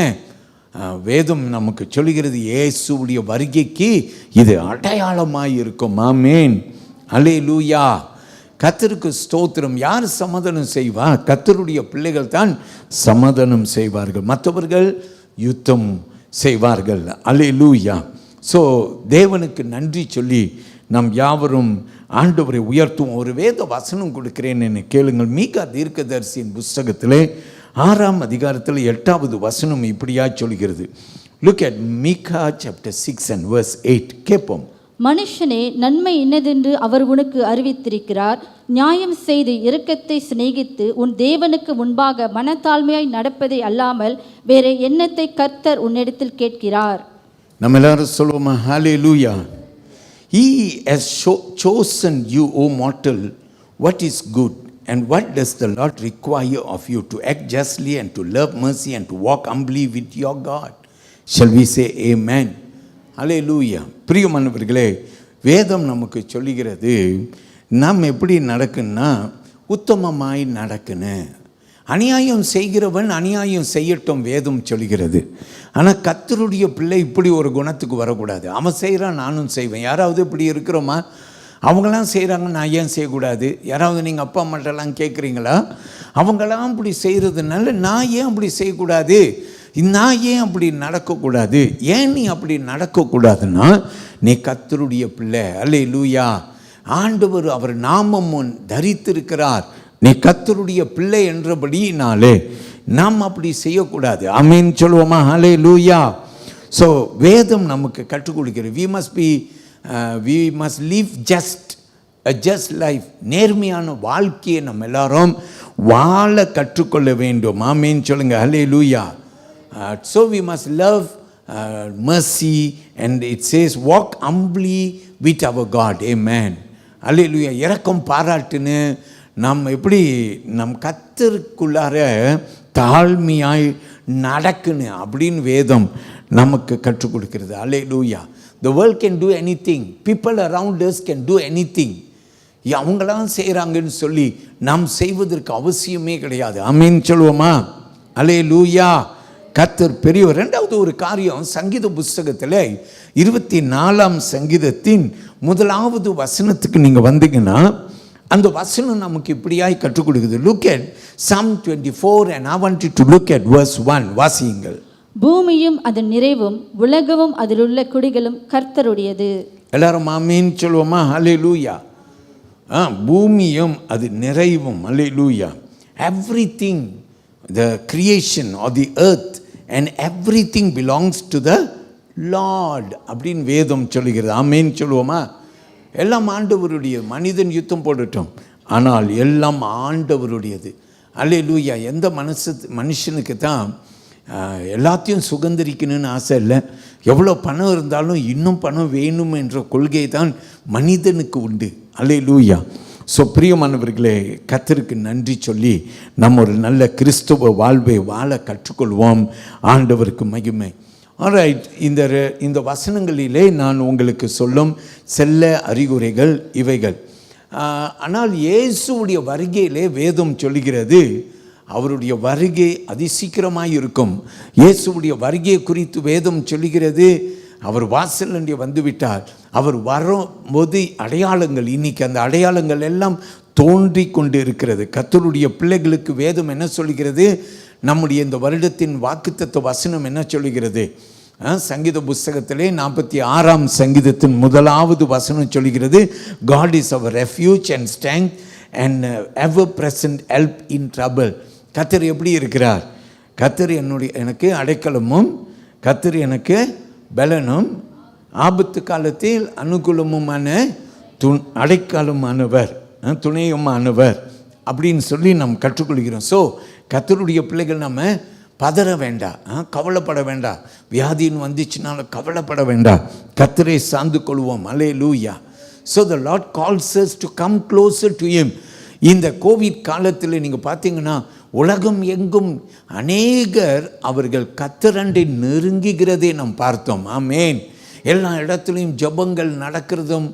வேதம் நமக்கு சொல்லுகிறது, இயேசுவுடைய வருகைக்கு இது அடையாளமாய் இருக்கும். ஆமேன். அல்லேலூயா. கர்த்தருக்கு ஸ்தோத்திரம். யார் சமாதானம் செய்வா? கர்த்தருடைய பிள்ளைகள் தான் சமாதானம் செய்வார்கள், மற்றவர்கள் யுத்தம் செய்வார்கள். அல்லேலூயா. ஸோ தேவனுக்கு நன்றி சொல்லி நாம் யாவரும் ஆண்டவரை உயர்த்துவோம். ஒரு வேத வசனம் கொடுக்கிறேன், என்ன கேளுங்கள். மீகா தீர்க்கதரிசியின் புஸ்தகத்திலே 6ஆம் அதிகாரத்தில் 8வது வசனம் இப்படியா சொல்கிறது. Look at Micah chapter 6 and verse 8. கேட்போம். மனுஷனே, நன்மை இன்னதென்று அவர் உனக்கு அறிவித்திருக்கிறார். நியாயம் செய்து இரக்கத்தை சிநேகித்து உன் தேவனுக்கு முன்பாக மனத்தாழ்மையாய் நடப்பதை அல்லாமல் வேற எண்ணத்தை கர்த்தர் உன்னிடத்தில் கேட்கிறார். நம்ம எல்லாரும் சொல்லுவோமா? ஹல்லேலூயா. He has chosen you, O mortal, what is good, and what does the Lord require of you? To act justly and to love mercy and to walk humbly with your God. Shall we say amen? அல்லேலூயா. பிரியமானவர்களே, வேதம் நமக்கு சொல்லுகிறது நாம் எப்படி நடக்குன்னா உத்தமமாய் நடக்கணும். அநியாயம் செய்கிறவன் அநியாயம் செய்யட்டும் வேதம் சொல்லுகிறது. ஆனால் கர்த்தருடைய பிள்ளை இப்படி ஒரு குணத்துக்கு வரக்கூடாது. அவன் செய்கிறான், நானும் செய்வேன். யாராவது இப்படி இருக்கிறோமா? அவங்களாம் செய்கிறாங்க, நான் ஏன் செய்யக்கூடாது? யாராவது நீங்கள் அப்பா அம்மாட்டெல்லாம் கேட்குறீங்களா? அவங்களாம் அப்படி செய்கிறதுனால நான் ஏன் அப்படி செய்யக்கூடாது? நான் ஏன் அப்படி நடக்கக்கூடாது? ஏன் நீ அப்படி நடக்கக்கூடாதுன்னா, நீ கர்த்தருடைய பிள்ளை. அல்லேலூயா. ஆண்டவர் அவர் நாமம் தரித்திருக்கிறார். நீ கர்த்தருடைய பிள்ளை என்றபடினாலே நாம் அப்படி செய்யக்கூடாது. ஆமேன் சொல்லுவோமா? அல்லேலூயா. ஸோ வேதம் நமக்கு கற்றுக் கொடுக்கிறது. we must live a just life. நேர்மையான வாழ்க்கையை நம்ம எல்லாரும் வாழ கற்றுக்கொள்ள வேண்டும். ஆமேன் சொல்லுங்க. அல்லேலூயா. So we must love mercy, and it says walk humbly with our God. Amen. அல்லேலூயா. இரக்கம் பாராட்டுன்னு நாம் எப்படி நம் கர்த்தருக்குள்ளார தாழ்மையாய் நடக்குன்னு அப்படின்னு வேதம் நமக்கு கற்றுக் கொடுக்கிறது. அல்லேலூயா. The world can do anything. People around us can do anything. அவங்களாம் செய்கிறாங்கன்னு சொல்லி நாம் செய்வதற்கு அவசியமே கிடையாது. ஆமென் சொல்லுவோமா? அல்லேலூயா. கர்த்தர் பெரியவர். ரெண்டாவது ஒரு காரியம், சங்கீத புஸ்தகத்தில் 24ஆம் சங்கீதத்தின் 1வது வசனத்துக்கு நீங்கள் வந்தீங்கன்னா அந்த வசனம் நமக்கு இப்படியாய் கற்றுக் கொடுக்குது. Look at Psalm 24 and I want you to look at verse 1. வாசியுங்கள். பூமியும் அதன் நிறைவும் உலகமும் அதிலுள்ள குடிகளும் கர்த்தருடையது. எல்லாரும் ஆமென் சொல்லுவோமா? அல்லேலூயா. பூமியும் அது நிறைவும். அல்லேலூயா. Everything, the creation or the earth and everything belongs to the Lord அப்படின்னு வேதம் சொல்லுகிறது. ஆமென் சொல்லுவோமா? எல்லாம் ஆண்டவருடைய. மனிதன் யுத்தம் போடட்டும், ஆனால் எல்லாம் ஆண்டவருடையது. அல்லேலூயா. எந்த மனுஷனுக்கு தான் எல்லாத்தையும் சுதந்திரிக்கணும்னு ஆசை இல்லை. எவ்வளோ பணம் இருந்தாலும் இன்னும் பணம் வேணும் என்ற கொள்கை தான் மனிதனுக்கு உண்டு. அல்லேலூயா. ஸோ பிரியமானவர்களே, கர்த்தருக்கு நன்றி சொல்லி நம்ம ஒரு நல்ல கிறிஸ்துவ வாழ்வை வாழ கற்றுக்கொள்வோம். ஆண்டவருக்கு மகிமை. ஆல்ரைட். இந்த வசனங்களிலே நான் உங்களுக்கு சொல்லும் செல்ல அறிகுறிகள் இவைகள். ஆனால் இயேசுவுடைய வருகையிலே வேதம் சொல்லுகிறது அவருடைய வருகை அதிசீக்கிரமாக இருக்கும். இயேசுவுடைய வருகை குறித்து வேதம் சொல்லுகிறது அவர் வாசல் அண்டே வந்துவிட்டார். அவர் வரும்போது அடையாளங்கள், இன்னைக்கு அந்த அடையாளங்கள் எல்லாம் தோன்றி கொண்டு இருக்கிறது. கர்த்தருடைய பிள்ளைகளுக்கு வேதம் என்ன சொல்கிறது? நம்முடைய இந்த வருடத்தின் வாக்குத்தத்த வசனம் என்ன சொல்கிறது? சங்கீத புஸ்தகத்திலே 46ஆம் சங்கீதத்தின் 1வது வசனம் சொல்கிறது, God is our refuge and strength and ever present help in trouble. கர்த்தர் எப்படி இருக்கிறார்? கர்த்தர் எனக்கு அடைக்கலமும், கர்த்தர் எனக்கு பலனும், ஆபத்து காலத்தில் அனுகூலமுமான அடைக்கலமானவர், துணையுமானவர் அப்படின்னு சொல்லி நாம் கற்றுக்கொள்கிறோம். ஸோ கர்த்தருடைய பிள்ளைகள் நம்ம பதற வேண்டாம், கவலைப்பட வேண்டாம். வியாதின்னு வந்துச்சுனாலும் கவலைப்பட வேண்டாம். கர்த்தரை சார்ந்து கொள்வோம். Hallelujah. So the lord calls us to come closer to him. இந்த கோவிட் காலத்தில் நீங்கள் பார்த்தீங்கன்னா உலகம் எங்கும் அநேகர் அவர்கள் கர்த்தரண்டை நெருங்குகிறதை நாம் பார்த்தோம். ஆமென். எல்லா இடத்துலையும் ஜெபங்கள் நடக்கிறதும்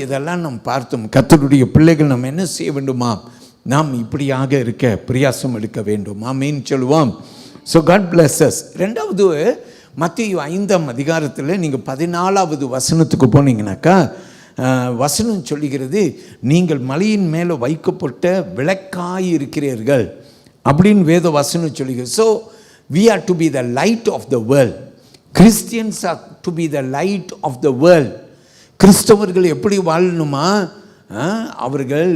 இதெல்லாம் நாம் பார்த்தோம். கர்த்தருடைய பிள்ளைகள் நம்ம என்ன செய்ய வேண்டுமா? நாம் இப்படியாக இருக்க பிரயாசம் எடுக்க வேண்டும். ஆமென் சொல்லுவோம். So God bless us. ரெண்டாவது, மத்தேயு 5ஆம் அதிகாரத்தில் நீங்கள் 14வது வசனத்துக்கு போனீங்கன்னாக்கா வசனம் சொல்லுகிறது, நீங்கள் மலையின் மேலே வைக்கப்பட்ட விளக்காய் இருக்கிறீர்கள் அப்படின்னு வேத வசனம் சொல்லுகிறது. So we are to be the light of the world. Christians are to be the light of the world. கிறிஸ்தவர்கள் எப்படி வாழணுமா? அவர்கள்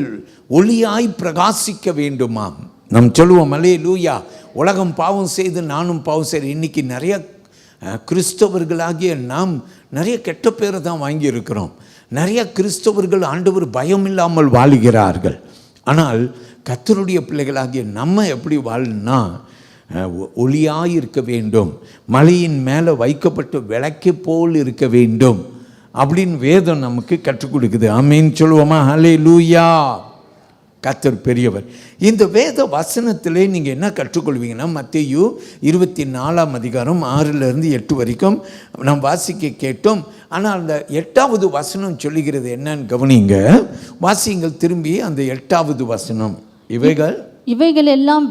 ஒளியாய் பிரகாசிக்க வேண்டுமாம். நாம் சொல்லுவோம் அல்லேலூயா. உலகம் பாவம் செய்து நானும் பாவம் செய்கிறேன். இன்றைக்கி நிறைய கிறிஸ்தவர்களாகிய நாம் நிறைய கெட்ட பேரை தான் வாங்கியிருக்கிறோம். நிறைய கிறிஸ்தவர்கள் ஆண்டவர் பயம் இல்லாமல் வாழுகிறார்கள். ஆனால் கர்த்தருடைய பிள்ளைகளாகிய நம்ம எப்படி வாழணும்னா ஒளியாய் இருக்க வேண்டும், மலையின் மேலே வைக்கப்பட்ட விளக்கை போல் இருக்க வேண்டும் அப்படின்னு வேதம் நமக்கு கற்றுக் கொடுக்குது. ஆமென் சொல்லுவோமா? அல்லேலூயா. கர்த்தர் பெரியவர். இந்த வேத வசனத்திலே நீங்கள் என்ன கற்றுக்கொள்வீங்கன்னா, மத்தேயு 24ஆம் அதிகாரம் 6லிருந்து 8 வரைக்கும் நாம் வாசிக்க கேட்டோம். ஆனால் அந்த 8வது வசனம் சொல்லுகிறது என்னன்னு கவனிங்க. வாசிங்கள் திரும்பி அந்த 8வது வசனம். இவைகள் எல்லாம்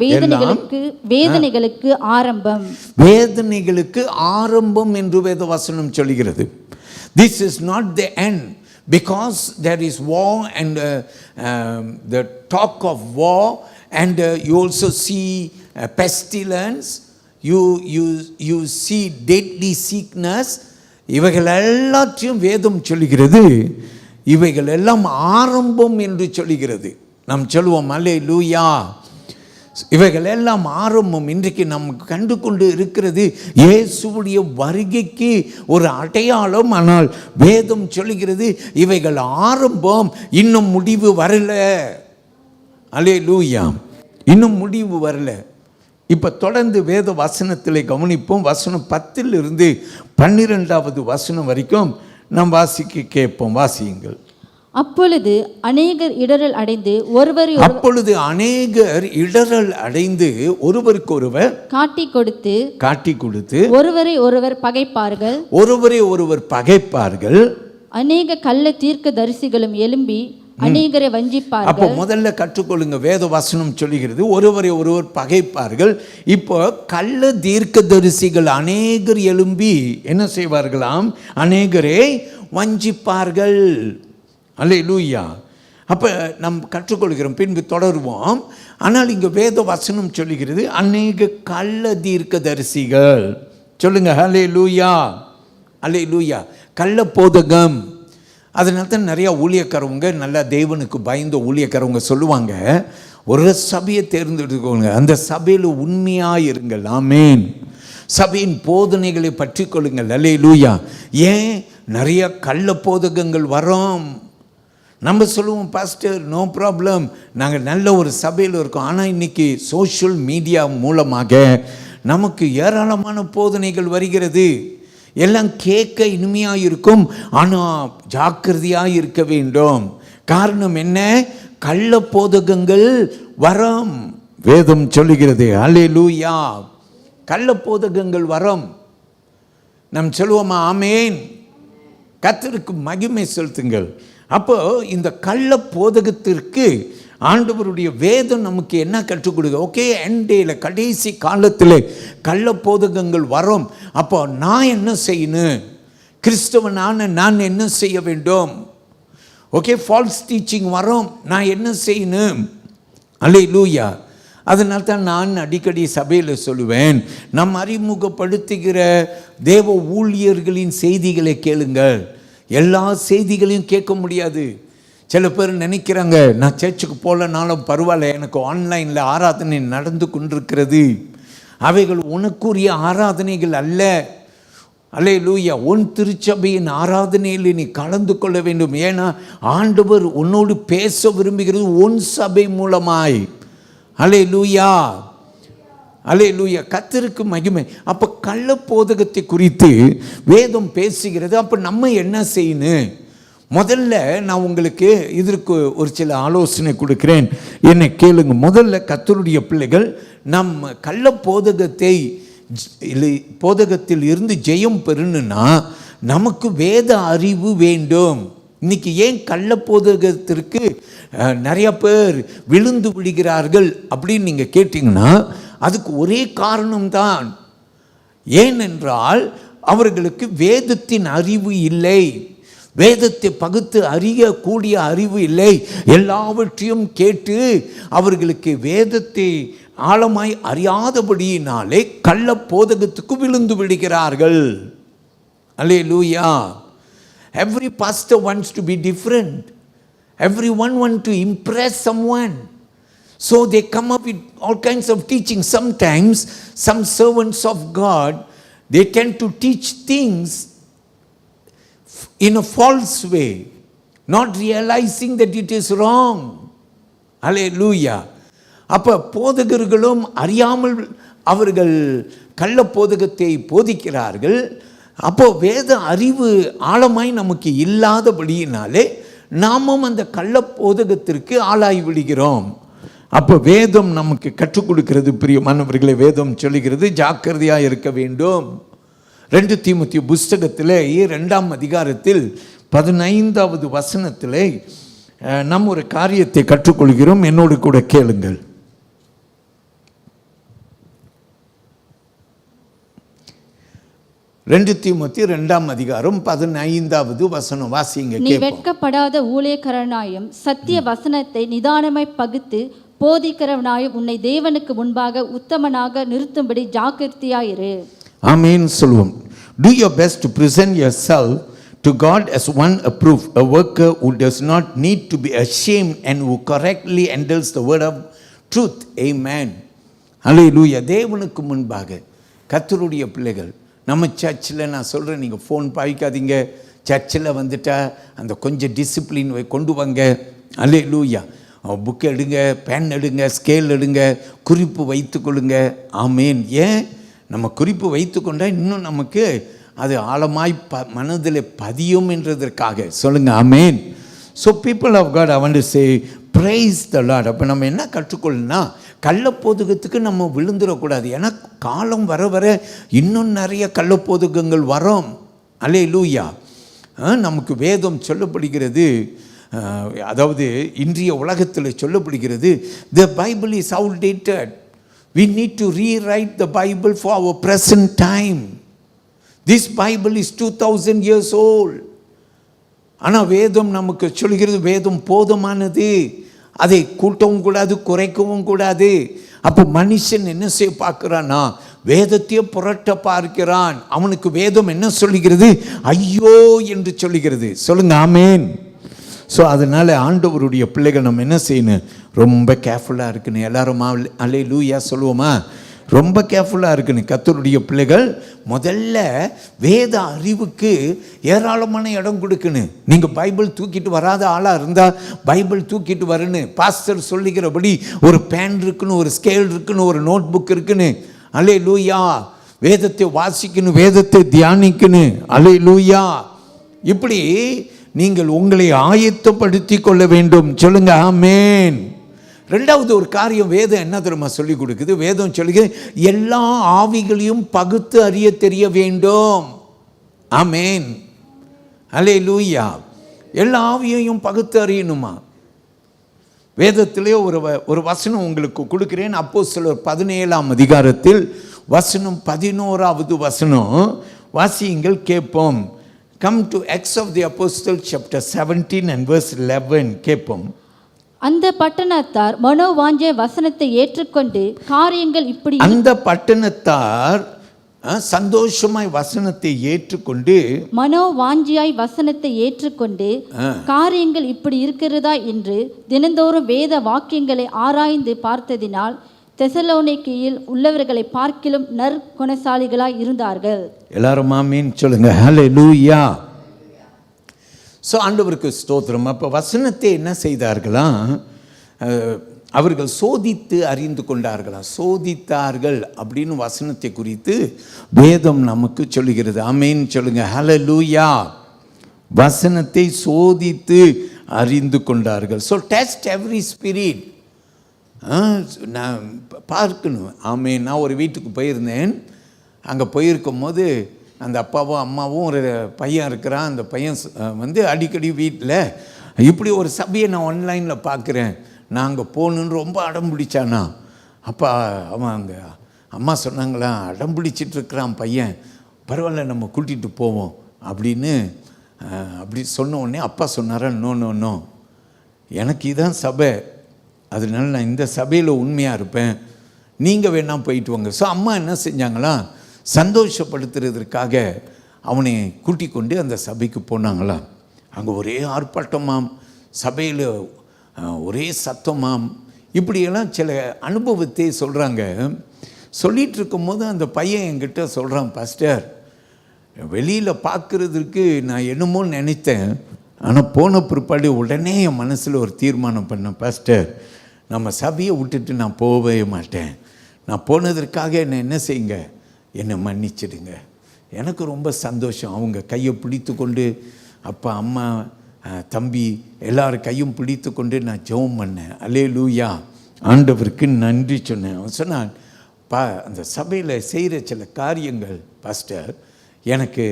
வேதனைகளுக்கு ஆரம்பம். வேதனைகளுக்கு ஆரம்பம் என்று வேத வசனம் சொல்லுகிறது. This is not the end, because there is war and the talk of war, and you also see pestilence, you see deadly sickness. இவைகள் எல்லாத்தையும் வேதம் சொல்லுகிறது இவைகள் எல்லாம் ஆரம்பம் என்று சொல்லுகிறது. நாம் சொல்லுவோம் அல்லேலூயா. இவைகள் எல்லாம் ஆரம்பம். இன்றைக்கு நாம் கண்டு கொண்டு இருக்கிறது இயேசுவுடைய வருகைக்கு ஒரு அடையாளம். ஆனால் வேதம் சொல்லுகிறது இவைகள் ஆரம்பம், இன்னும் முடிவு வரல. அல்லேலூயா. இன்னும் முடிவு வரல. இப்போ தொடர்ந்து வேத வசனத்தில் கவனிப்போம். வசனம் 10 12 வசனம் வரைக்கும் நாம் வாசிக்க கேட்போம். வாசியுங்கள். அப்பொழுது அநேகர் இடறல் அடைந்து ஒருவருக்கொருவர் காட்டி கொடுத்து ஒருவரை ஒருவர் பகைப்பார்கள். அநேக கள்ள தீர்க்க தரிசிகளும் எழும்பி அநேகரை வஞ்சிப்பார்கள். அப்போ முதல்ல கற்றுக்கொள்ளுங்க, வேத வசனம் சொல்லுகிறது ஒருவரை ஒருவர் பகைப்பார்கள். இப்போ கள்ள தீர்க்க தரிசிகள் அநேகர் எழும்பி என்ன செய்வார்களாம்? அநேகரை வஞ்சிப்பார்கள். அல்லேலூயா. அப்போ நாம் கற்றுக்கொள்கிறோம், பின்பு தொடருவோம். ஆனால் இங்கே வேத வசனம் சொல்லுகிறது அநேக கள்ள தீர்க்க தரிசிகள். சொல்லுங்க அல்லேலூயா, அல்லேலூயா. கள்ள போதகம். அதனால தான் நிறையா ஊழியக்காரவங்க, நல்லா தேவனுக்கு பயந்த ஊழியக்காரவங்க சொல்லுவாங்க, ஒரு சபையை தேர்ந்தெடுத்துக்கோங்க, அந்த சபையில் உண்மையாக இருங்கள். ஆமேன். சபையின் போதனைகளை பற்றி கொள்ளுங்கள். அல்லேலூயா. ஏன் நிறைய கள்ள போதகங்கள் வரோம். நம்ம சொல்லுவோம், பாஸ்டர் நோ ப்ராப்ளம், நாங்கள் நல்ல ஒரு சபையில் இருக்கோம். ஆனால் இன்றைக்கி சோஷியல் மீடியா மூலமாக நமக்கு ஏராளமான போதனைகள் வருகிறது. எல்லாம் கேட்க இனிமையாக இருக்கும், ஆனால் ஜாக்கிரதையாக இருக்க வேண்டும். காரணம் என்ன? கள்ள போதகங்கள் வரம். வேதம் சொல்லுகிறது. அல்லேலூயா. கள்ள போதகங்கள் வரம். நாம் சொல்லுவோமா? ஆமேன். கர்த்தருக்கு மகிமை செலுத்துங்கள். அப்போ இந்த கள்ள போதகத்திற்கு ஆண்டவருடைய வேதம் நமக்கு என்ன கற்றுக் கொடுக்க? ஓகே, எண்டேல கடைசி காலத்தில் கள்ள போதகங்கள் வரும். அப்போ நான் என்ன செய்யணும்? கிறிஸ்தவனான நான் என்ன செய்ய வேண்டும்? ஓகே, ஃபால்ஸ் டீச்சிங் வரும், நான் என்ன செய்யணும்? அல்லேலூயா. அதனால தான் நான் அடிக்கடி சபையில் சொல்லுவேன், நம் அறிமுகப்படுத்துகிற தேவ ஊழியர்களின் செய்திகளை கேளுங்கள். எல்லா செய்திகளையும் கேட்க முடியாது. சில பேர் நினைக்கிறாங்க, நான் சர்ச்சுக்கு போகலனாலும் பரவாயில்ல, எனக்கு ஆன்லைனில் ஆராதனை நடந்து கொண்டிருக்கிறது. அவைகள் உனக்குரிய ஆராதனைகள் அல்ல. அல்லேலூயா. உன் திருச்சபையின் ஆராதனையில் நீ கலந்து கொள்ள வேண்டும். ஏன்னா ஆண்டவர் உன்னோடு பேச விரும்புகிறது உன் சபை மூலமாய். அல்லேலூயா, அல்லேலூயா. கர்த்தருக்கு மகிமை. அப்போ கள்ள போதகத்தை குறித்து வேதம் பேசுகிறது. அப்போ நம்ம என்ன செய்யணும்? முதல்ல நான் உங்களுக்கு இதற்கு ஒரு சில ஆலோசனை கொடுக்கிறேன், என்னை கேளுங்க. முதல்ல கர்த்தருடைய பிள்ளைகள் நம்ம கள்ள போதகத்தில் இருந்து ஜெயம் பெறணும்னா நமக்கு வேத அறிவு வேண்டும். இன்னைக்கு ஏன் கள்ள போதகத்திற்கு நிறைய பேர் விழுந்து விடுகிறார்கள் அப்படின்னு நீங்கள் கேட்டிங்கன்னா அதுக்கு ஒரே காரணம்தான். ஏனென்றால் அவர்களுக்கு வேதத்தின் அறிவு இல்லை, வேதத்தை பகுத்து அறியக்கூடிய அறிவு இல்லை. எல்லாவற்றையும் கேட்டு அவர்களுக்கு வேதத்தை ஆழமாய் அறியாதபடியினாலே கள்ள போதகத்துக்கு விழுந்து விடுகிறார்கள். அல்லேலூயா. Every pastor wants to be different. Everyone wants to impress someone. So they come up with all kinds of teaching. Sometimes some servants of God, they tend to teach things in a false way, not realizing that it is wrong. Hallelujah. அப்போ போதகர்களும் அறியாமல் அவர்கள் கள்ள போதகத்தை போதிக்கிறார்கள். அப்போ வேத அறிவு ஆழமாய் நமக்கு இல்லாதபடியினாலே நாமும் அந்த கள்ள போதகத்திற்கு ஆளாகி விடுகிறோம். அப்போ வேதம் நமக்கு கற்றுக் கொடுக்கிறது. பிரியமானவர்களே, வேதம் சொல்லுகிறது ஜாக்கிரதையாக இருக்க வேண்டும். 2 தீமோத்தேயு புஸ்தகத்தில் 2ஆம் அதிகாரத்தில் 15வது வசனத்தில் நாம் ஒரு காரியத்தை கற்றுக்கொள்கிறோம். என்னோடு கூட கேளுங்கள். 2 தீமோத்தேயு 2ஆம் அதிகாரம் 15வது வசனம் வாசிங்க. நீ வெட்கப்படாத ஊழியக்காரனாயும் சத்திய வசனத்தை நிதானமாய் பகுத்து போதிக்கிறவனாயும் உன்னை தேவனுக்கு முன்பாக உத்தமனாக நிறுத்தும்படி ஜாக்கிரதையாயிரு. ஆமென் சொல்லுவோம். Do your best to present yourself to God as one approved, a worker who does not need to be ashamed and who correctly handles the word of truth. Amen. Hallelujah. தேவனுக்கு முன்பாக கர்த்தருடைய பிள்ளைகள், நம்ம சர்ச்சில் நான் சொல்கிறேன், நீங்கள் ஃபோன் பாய்க்காதீங்க. சர்ச்சில் வந்துட்டா அந்த கொஞ்சம் டிசிப்ளின் கொண்டு வாங்க. அல்லேலூயா. புக் எடுங்க, பென் எடுங்க, ஸ்கேல் எடுங்க, குறிப்பு வைத்து கொள்ளுங்க. ஆமேன். ஏன் நம்ம குறிப்பு வைத்து கொண்டால் இன்னும் நமக்கு அது ஆழமாய் மனதில் பதியும் என்றதற்காக. சொல்லுங்க amen. So people of God, I want to say praise the lord. அப்போ நம்ம என்ன கற்றுக்கொள்ளணும்னா, கள்ளப்போதகத்துக்கு நம்ம விழுந்துடக்கூடாது. ஏன்னா காலம் வர வர இன்னும் நிறைய கள்ளப்போதகங்கள் வரும். அல்லேலூயா. நமக்கு வேதம் சொல்லப்படுகிறது, அதாவது இன்றைய உலகத்தில் சொல்லப்படுகிறது, the Bible is outdated. We need to rewrite the Bible for our present time. This Bible is 2000 years old. ஆனால் வேதம் நமக்கு சொல்கிறது, வேதம் போதுமானது, அதை கூட்டவும் கூடாது, குறைக்கவும் கூடாது. அப்போ மனுஷன் என்ன செய்ய பார்க்கிறான்னா, வேதத்தையே புரட்ட பார்க்கிறான். அவனுக்கு வேதம் என்ன சொல்லுகிறது? ஐயோ என்று சொல்லுகிறது. சொல்லுங்க ஆமேன். ஸோ அதனால் ஆண்டவருடைய பிள்ளைகள் நம்ம என்ன செய்யணும்? ரொம்ப கேர்ஃபுல்லாக இருக்கணும். எல்லாரும் அல்லேலூயா சொல்லுவோமா? ரொம்ப கேர்ஃபுல்லாக இருக்கணும். கர்த்தருடைய பிள்ளைகள் முதல்ல வேத அறிவுக்கு ஏராளமான இடம் கொடுக்கணும். நீங்கள் பைபிள் தூக்கிட்டு வராத ஆளாக இருந்தால் பைபிள் தூக்கிட்டு வரணும். பாஸ்டர் சொல்லுகிறபடி ஒரு பேன் இருக்குன்னு, ஒரு ஸ்கேல் இருக்குன்னு, ஒரு நோட் புக் இருக்குன்னு. அல்லேலூயா. வேதத்தை வாசிக்கணும், வேதத்தை தியானிக்கணும். அல்லேலூயா. இப்படி நீங்கள் உங்களை ஆயத்தப்படுத்தி கொள்ள வேண்டும். சொல்லுங்க ஆமேன். ரெண்டாவது ஒரு காரியம் வேதம் என்ன தெரியுமா சொல்லி கொடுக்குது? வேதம் சொல்லுகிறது, எல்லா ஆவிகளையும் பகுத்து அறிய தெரிய வேண்டும். ஆமேன். அல்லேலூயா. எல்லா ஆவியையும் பகுத்து அறியணுமா? வேதத்திலே ஒரு வசனம் உங்களுக்கு கொடுக்கிறேன். அப்போஸ்தலர் 17ஆம் அதிகாரத்தில் வசனம் 11வது வசனம் வாசியுங்கள், கேட்போம். Come to Acts of the Apostles chapter 17 and verse 11. கேட்போம். அந்த பட்டணத்தார் மனோவாஞ்ச வசனத்தை ஏற்றுக்கொண்டு காரியங்கள் இப்படி, அந்த பட்டணத்தார் சந்தோஷமாய் வசனத்தை ஏற்றுக்கொண்டு, மனோவாஞ்சியாய் வசனத்தை ஏற்றுக்கொண்டு காரியங்கள் இப்படி இருக்கிறதா என்று தினந்தோறும் வேத வாக்கியங்களை ஆராய்ந்து பார்த்ததினால் தெசலோனிக்கேயில் உள்ளவர்களை பார்க்கிலும் நற்குணசாலிகளாய் இருந்தார்கள். எல்லாரும் ஆமீன் சொல்லுங்க. ஹல்லேலூயா. ஸோ ஆண்டவருக்கு ஸ்தோத்திரம். அப்போ வசனத்தை என்ன செய்தார்களாம்? அவர்கள் சோதித்து அறிந்து கொண்டார்களாம். சோதித்தார்கள் அப்படின்னு வசனத்தை குறித்து வேதம் நமக்கு சொல்லுகிறது. ஆமீன் சொல்லுங்க. ஹல்லேலூயா. வசனத்தை சோதித்து அறிந்து கொண்டார்கள். So test every spirit. நான் பார்க்கணும். ஆமீன். நான் ஒரு வீட்டுக்கு போயிருந்தேன். அங்கே போயிருக்கும் போது அந்த அப்பாவும் அம்மாவும் ஒரு பையன் இருக்கிறான். அந்த பையன் வந்து அடிக்கடி வீட்டில் இப்படி ஒரு சபையை நான் ஆன்லைனில் பார்க்குறேன், நான் அங்கே போகணுன்னு ரொம்ப அடம் பிடிச்சானா. அப்பா அவன் அங்கே அம்மா சொன்னாங்களா, அடம் பிடிச்சிட்ருக்கிறான் பையன், பரவாயில்ல நம்ம கூட்டிகிட்டு போவோம் அப்படின்னு. அப்படி சொன்ன உடனே அப்பா சொன்னாரா, நோ நோ நோ, எனக்கு இதான் சபை, அதனால நான் இந்த சபையில் உண்மையாக இருப்பேன், நீங்கள் வேணா போயிட்டு வாங்க. ஸோ அம்மா என்ன செஞ்சாங்களா, சந்தோஷப்படுத்துறதுக்காக அவனை கூட்டிக் கொண்டு அந்த சபைக்கு போனாங்களாம். அங்கே ஒரே ஆர்ப்பாட்டமாம், சபையில் ஒரே சத்தமாம். இப்படியெல்லாம் சில அனுபவத்தை சொல்கிறாங்க. சொல்லிகிட்டு இருக்கும்போது அந்த பையன் என்கிட்ட சொல்கிறான், பாஸ்டர் வெளியில் பார்க்குறதுக்கு நான் என்னமோ நினைத்தேன், ஆனால் போன பிற்பாடு உடனே என் மனசில் ஒரு தீர்மானம் பண்ணேன், பாஸ்டர் நம்ம சபையை விட்டுட்டு நான் போகவே மாட்டேன், நான் போனதற்காக என்ன செய்யுங்க, என்னை மன்னிச்சிடுங்க. எனக்கு ரொம்ப சந்தோஷம். அவங்க கையை பிடித்து கொண்டு, அப்பா அம்மா தம்பி எல்லாரும் கையும் பிடித்து கொண்டு நான் ஜெபம் பண்ணேன். அல்லேலூயா, ஆண்டவருக்கு நன்றி சொன்னேன். அவன் சொன்னான், அந்த சபையில் செய்கிற சில காரியங்கள் பாஸ்டர், எனக்கு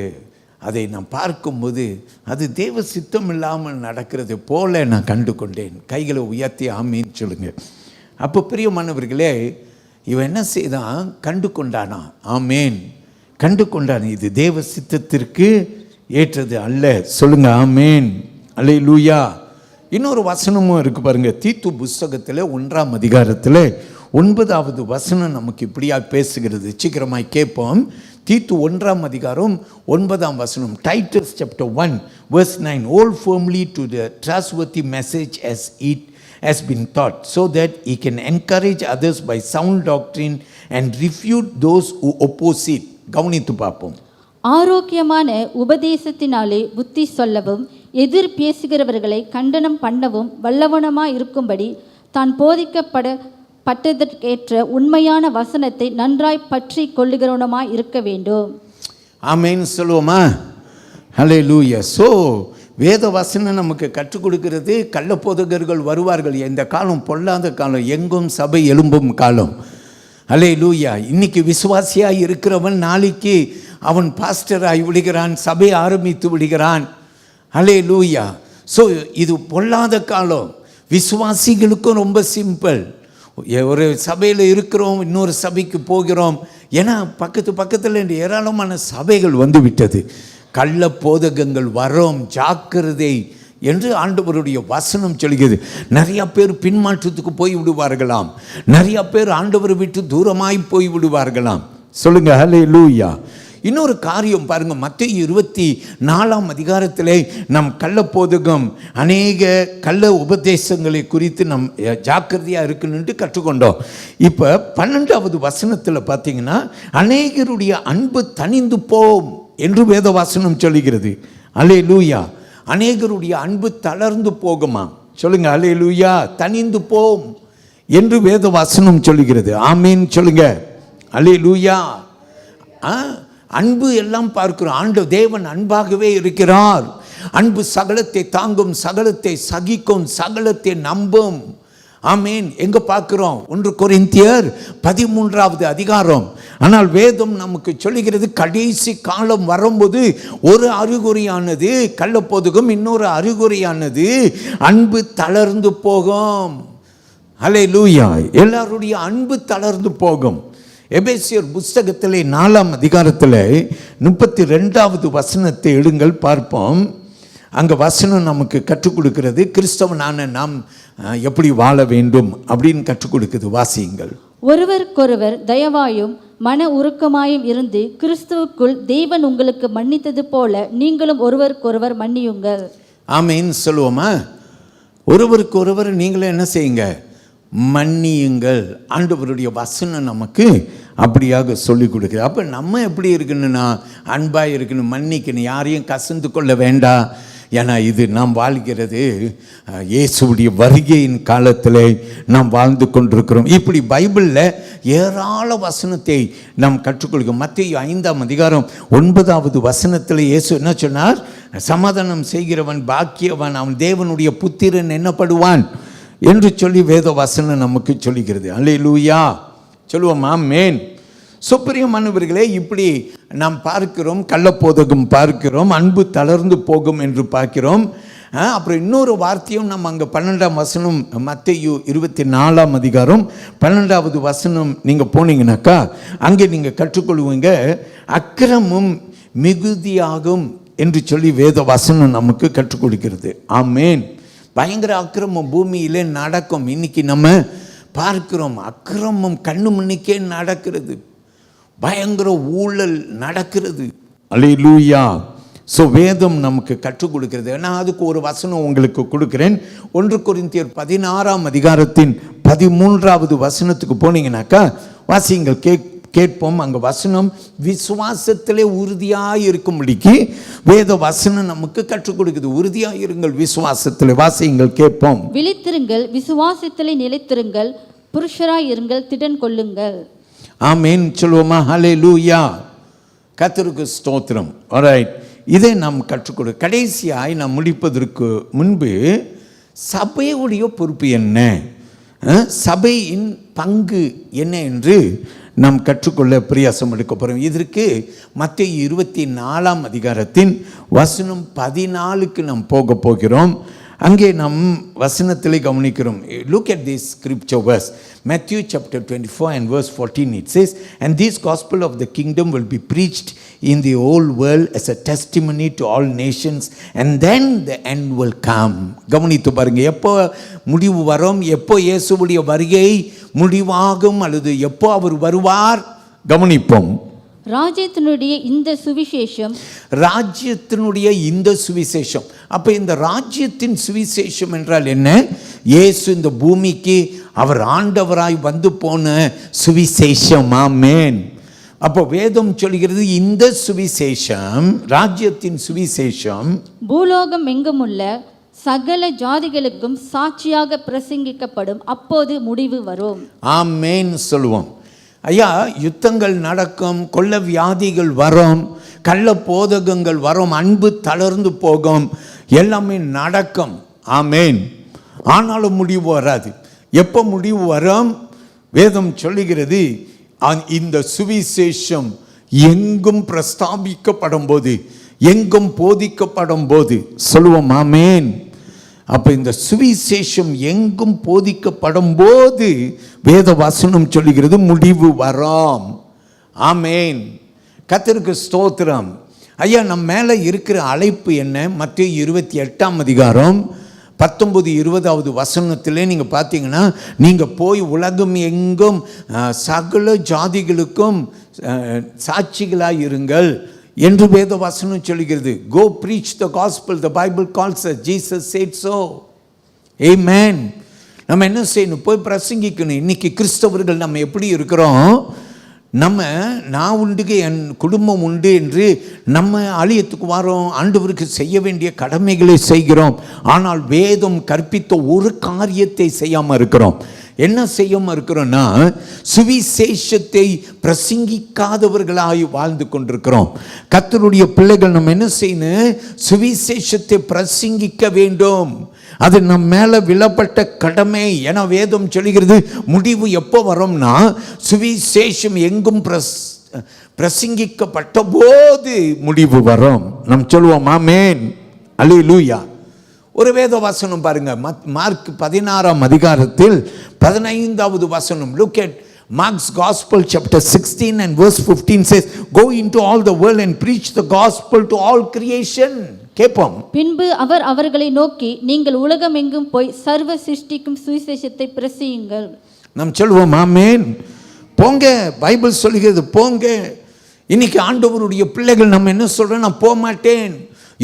அதை நான் பார்க்கும்போது அது தேவ சித்தம் இல்லாமல் நடக்கிறது போல நான் கண்டு கொண்டேன். கைகளை உயர்த்தி ஆமீன்னு சொல்லுங்கள். அப்போ பிரியமானவர்களே, இவன் என்ன செய்தான், கண்டு கொண்டானா. ஆமேன், கண்டு கொண்டான். இது தேவ சித்தத்திற்கு ஏற்றது அல்ல. சொல்லுங்க ஆமேன். அல்லேலூயா. இன்னொரு வசனமும் இருக்கு பாருங்க. தீத்து புஸ்தகத்தில் 1ஆம் அதிகாரத்தில் 9வது வசனம் நமக்கு இப்படியா பேசுகிறது. சீக்கிரமாய் கேட்போம். தீத்து 1ஆம் அதிகாரம் 9ஆம் வசனம். Titus chapter 1 verse 9. Hold firmly to the trustworthy message as it has been taught, so that he can encourage others by sound doctrine and refute those who oppose it. கவனித்து பார்ப்போம். ஆரோக்கியமான உபதேசத்தினாலே புத்தி சொல்லவும் எதிர் பேசுகிறவர்களை கண்டனம் பண்ணவும் வல்லவனமாய் இருக்கும்படி தான் போதிக்கப்பட்டதற்கேற்ற உண்மையான வசனத்தை நன்றாய் பற்றி கொள்ளுகிறவனமாய் இருக்க வேண்டும். ஆமென் சொல்லுவோமா? ஹல்லேலூயா. ஸோ வேத வசனம் நமக்கு கற்றுக் கொடுக்கிறது. கள்ளப்போதகர்கள் வருவார்கள். இந்த காலம் பொல்லாத காலம், எங்கும் சபை எழும்பும் காலம். ஹல்லேலூயா. இன்னைக்கு விசுவாசியாக இருக்கிறவன் நாளைக்கு அவன் பாஸ்டர் ஆகி விடுகிறான், சபை ஆரம்பித்து விடுகிறான். ஹல்லேலூயா. ஸோ இது பொல்லாத காலம். விசுவாசிகளுக்கும் ரொம்ப சிம்பிள். ஒரு சபையில் இருக்கிறோம், இன்னொரு சபைக்கு போகிறோம். ஏன்னா பக்கத்தில் ஏராளமான சபைகள் வந்து விட்டது. கள்ள போதகங்கள் வரோம், ஜாக்கிரதை என்று ஆண்டவருடைய வசனம் சொல்கிறது. நிறையா பேர் பின்மாற்றத்துக்கு போய் விடுவார்களாம். நிறையா பேர் ஆண்டவரை விட்டு தூரமாய் போய் விடுவார்களாம். சொல்லுங்க ஹல்லேலூயா. இன்னொரு காரியம் பாருங்க, மத்தேயு 24 அதிகாரத்திலே நம் கள்ளப்போதகம் அநேக கள்ள உபதேசங்களை குறித்து நம் ஜாக்கிரதையாக இருக்குன்னு கற்றுக்கொண்டோம். இப்போ 12வது வசனத்தில் பார்த்தீங்கன்னா, அநேகருடைய அன்பு தணிந்து போம் என்று வேத வசனம் சொல்லுகிறது. அல்லேலூயா. அநேகருடைய அன்பு தளர்ந்து போகுமா? சொல்லுங்க அல்லேலூயா. தணிந்து போம் என்று வேத வசனம் சொல்லுகிறது. ஆமீன் சொல்லுங்க. அல்லேலூயா. அன்பு எல்லாம் பார்க்கிறோம். தேவன் அன்பாகவே இருக்கிறார். அன்பு சகலத்தை தாங்கும், சகலத்தை சகிக்கும், சகலத்தை நம்பும். ஆமீன். எங்க பார்க்கிறோம்? 1 கொரிந்தியர் 13வது அதிகாரம். ஆனால் வேதம் நமக்கு சொல்லுகிறது, கடைசி காலம் வரும்போது ஒரு அறிகுறியானது கள்ளப்போதகம், இன்னொரு அறிகுறியானது அன்பு தளர்ந்து போகும். ஹல்லேலூயா. எல்லாருடைய அன்பு தளர்ந்து போகும். எபேசியர் புஸ்தகத்திலே 4 அதிகாரத்தில் 32வது வசனத்தை எடுங்கள் பார்ப்போம். அங்கே வசனம் நமக்கு கற்றுக் கொடுக்கிறது. கிறிஸ்தவனான நாம் எப்படி வாழ வேண்டும் அப்படின்னு கற்றுக் கொடுக்குது. வாசியுங்கள். ஒருவருக்கொருவர் தயவாயும் மன உருக்கமாயும் இருந்து கிறிஸ்துவுக்குள் தேவன் உங்களுக்கு மன்னித்தது போல நீங்களும் ஒருவருக்கொருவர் மன்னியுங்கள். ஆமீன் சொல்லுவோமா? ஒருவருக்கொருவர் நீங்களும் என்ன செய்யுங்க? மன்னியுங்கள். ஆண்டவருடைய வசனம் நமக்கு அப்படியாக சொல்லி கொடுக்குது. அப்போ நம்ம எப்படி இருக்கணும்னா, அன்பாக இருக்கணும், மன்னிக்கணும், யாரையும் கசந்து கொள்ள வேண்டாம். ஏன்னா இது நாம் வாழ்கிறது இயேசுவுடைய வருகையின் காலத்தில் நாம் வாழ்ந்து கொண்டிருக்கிறோம். இப்படி பைபிளில் ஏராள வசனத்தை நாம் கற்றுக்கொள்கிறோம். மத்தேயு 5 அதிகாரம் 9வது வசனத்தில் இயேசு என்ன சொன்னார்? சமாதானம் செய்கிறவன் பாக்கியவன், அவன் தேவனுடைய புத்திரன் என்னப்படுவான் என்று சொல்லி வேத வசனம் நமக்கு சொல்லுகிறது. அல்லேலூயா. சொல்லுவோம் ஆமென். சுப்பிரியமானவர்களே, இப்படி நாம் பார்க்கிறோம், கள்ளப்போதகம் பார்க்கிறோம், அன்பு தளர்ந்து போகும் என்று பார்க்கிறோம். அப்புறம் இன்னொரு வார்த்தையும் நம்ம அங்கே 12ஆம் வசனம், மத்தேயு 24ஆம் அதிகாரம் 12வது வசனம் நீங்கள் போனீங்கன்னாக்கா அங்கே நீங்கள் கற்றுக்கொள்வீங்க, அக்கிரமம் மிகுதியாகும் என்று சொல்லி வேத வசனம் நமக்கு கற்றுக் கொடுக்கிறது. ஆமேன். பயங்கர அக்கிரமம் பூமியிலே நடக்கும். இன்னைக்கு நம்ம பார்க்கிறோம், அக்கிரமம் கண்ணு முன்னுக்கே நடக்கிறது, பயங்கர ஊழல் நடக்கிறது. அல்லேலூயா. ஸோ வேதம் நமக்கு கற்றுக் கொடுக்கிறது. நான் அதுக்கு ஒரு வசனம் உங்களுக்கு கொடுக்குறேன். 1 கொரிந்தியர் 16ஆம் அதிகாரத்தின் 13வது வசனத்துக்கு போனீங்கன்னாக்கா வாசிங்கள், கேட்போம். அங்கே வசனம் விசுவாசத்திலே உறுதியாக இருக்கும்படிக்கு வேத வசனம் நமக்கு கற்றுக் கொடுக்குது. உறுதியாக இருங்கள் விசுவாசத்தில். வாசியுங்கள், கேட்போம். விழித்திருங்கள், விசுவாசத்திலே நிலைத்திருங்கள், புருஷராய் இருங்கள், திடன் கொள்ளுங்கள். ஆமேன் சொல்லுவோமா? ஹல்லேலூயா. கர்த்தருக்கு ஸ்தோத்திரம். ஆல்ரைட், இதை நாம் கற்றுக்கொடு. கடைசியாய் நாம் முடிப்பதற்கு முன்பு சபையுடைய பொறுப்பு என்ன, சபையின் பங்கு என்ன என்று நாம் கற்றுக்கொள்ள பிரயாசம் எடுக்க போகிறோம். இதற்கு மத்தேயு 24ஆம் அதிகாரத்தின் வசனம் 14க்கு நாம் போக போகிறோம். அங்கே நம் வசனத்திலே கவனிக்கிறோம். Look at this scripture verse. Matthew chapter 24 and verse 14 it says, and this gospel of the kingdom will be preached in the whole world as a testimony to all nations and then the end will come. கவனித்து பாருங்க, எப்போ முடிவு வரும், எப்போ இயேசுவுடைய வருகை முடிவாகும், அல்லது எப்போ அவர் வருவார்? கவனிப்போம். ராஜ்யத்தினுடைய இந்த சுவிசேஷம், ராஜ்யத்தினுடைய இந்த சுவிசேஷம். அப்போ இந்த ராஜ்யத்தின் சுவிசேஷம் என்றால் என்ன? இயேசு இந்த பூமிக்கு அவர் ஆண்டவராய் வந்து போன சுவிசேஷம். ஆமென். அப்போ வேதம் சொல்கிறது இந்த சுவிசேஷம், ராஜ்யத்தின் சுவிசேஷம் பூலோகம் எங்குமுள்ள சகல ஜாதிகளுக்கும் சாட்சியாக பிரசங்கிக்கப்படும். அப்போது முடிவு வரும். ஆமென் சொல்லுவோம். ஐயா, யுத்தங்கள் நடக்கும், கொள்ள வியாதிகள் வரும், கள்ள போதகங்கள் வரும், அன்பு தளர்ந்து போகும், எல்லாமே நடக்கும். ஆமென். ஆனாலும் முடிவு வராது. எப்போ முடிவு வரும்? வேதம் சொல்லுகிறது, இந்த சுவிசேஷம் எங்கும் பிரஸ்தாபிக்கப்படும் போது, எங்கும் போதிக்கப்படும் போது. சொல்லுவோம் ஆமென். அப்ப இந்த சுவிசேஷம் எங்கும் போதிக்கப்படும் போது வேத வசனம் சொல்லுகிறது முடிவு வரும். ஆமென். கர்த்தருக்கு ஸ்தோத்திரம். ஐயா, நம்ம மேலே இருக்கிற அழைப்பு என்ன? மத்தேயு 28 19-20 வசனத்திலே நீங்கள் பார்த்தீங்கன்னா, நீங்கள் போய் உலகம் எங்கும் சகல ஜாதிகளுக்கும் சாட்சிகளாக இருங்கள் என்று வேத வசனம் சொல்கிறது. Go preach the gospel. The Bible calls us. Jesus said so. Amen. நம்ம என்ன செய்யணும்? போய் பிரசங்கிக்கணும். இன்னைக்கு கிறிஸ்தவர்கள் நம்ம எப்படி இருக்கிறோம்? நான் உண்டு, என் குடும்பம் உண்டு என்று நம்ம ஆலயத்துக்கு வரோம், ஆண்டவருக்கு செய்ய வேண்டிய கடமைகளை செய்கிறோம். ஆனால் வேதம் கற்பித்த ஒரு காரியத்தை செய்யாமல் இருக்கிறோம். என்ன செய்யாமல் இருக்கிறோம்னா, சுவிசேஷத்தை பிரசங்கிக்காதவர்களாய் வாழ்ந்து கொண்டிருக்கிறோம். கர்த்தருடைய பிள்ளைகள் நம்ம என்ன செய்யணும்? சுவிசேஷத்தை பிரசங்கிக்க வேண்டும். அது நம் மேலே விழப்பட்ட கடமை என வேதம் சொல்கிறது. முடிவு எப்போ வரும்னா, சுவிசேஷம் எங்கும் பிரசங்கிக்கப்பட்ட போது முடிவு வரும். நாம் சொல்லுவோம் ஆமென். அல்லேலூயா. ஒரு வேத வசனம் பாருங்க, மார்க் 16 15 வசனம். Look at Mark's Gospel chapter 16 and verse 15 says, go into all the world and preach the gospel to all creation. கேட்போம். பின்பு அவர் அவர்களை நோக்கி, நீங்கள் உலகம் எங்கும் போய் சர்வ சிருஷ்டிக்கும் சுவிசேஷத்தை பிரசங்கியுங்கள். நாம் சொல்லுவோம் ஆமென். போங்க, பைபிள் சொல்லுகிறது போங்க. இன்னைக்கு ஆண்டவருடைய பிள்ளைகள் நம்ம என்ன சொல்றோம்? நான் போக மாட்டேன்.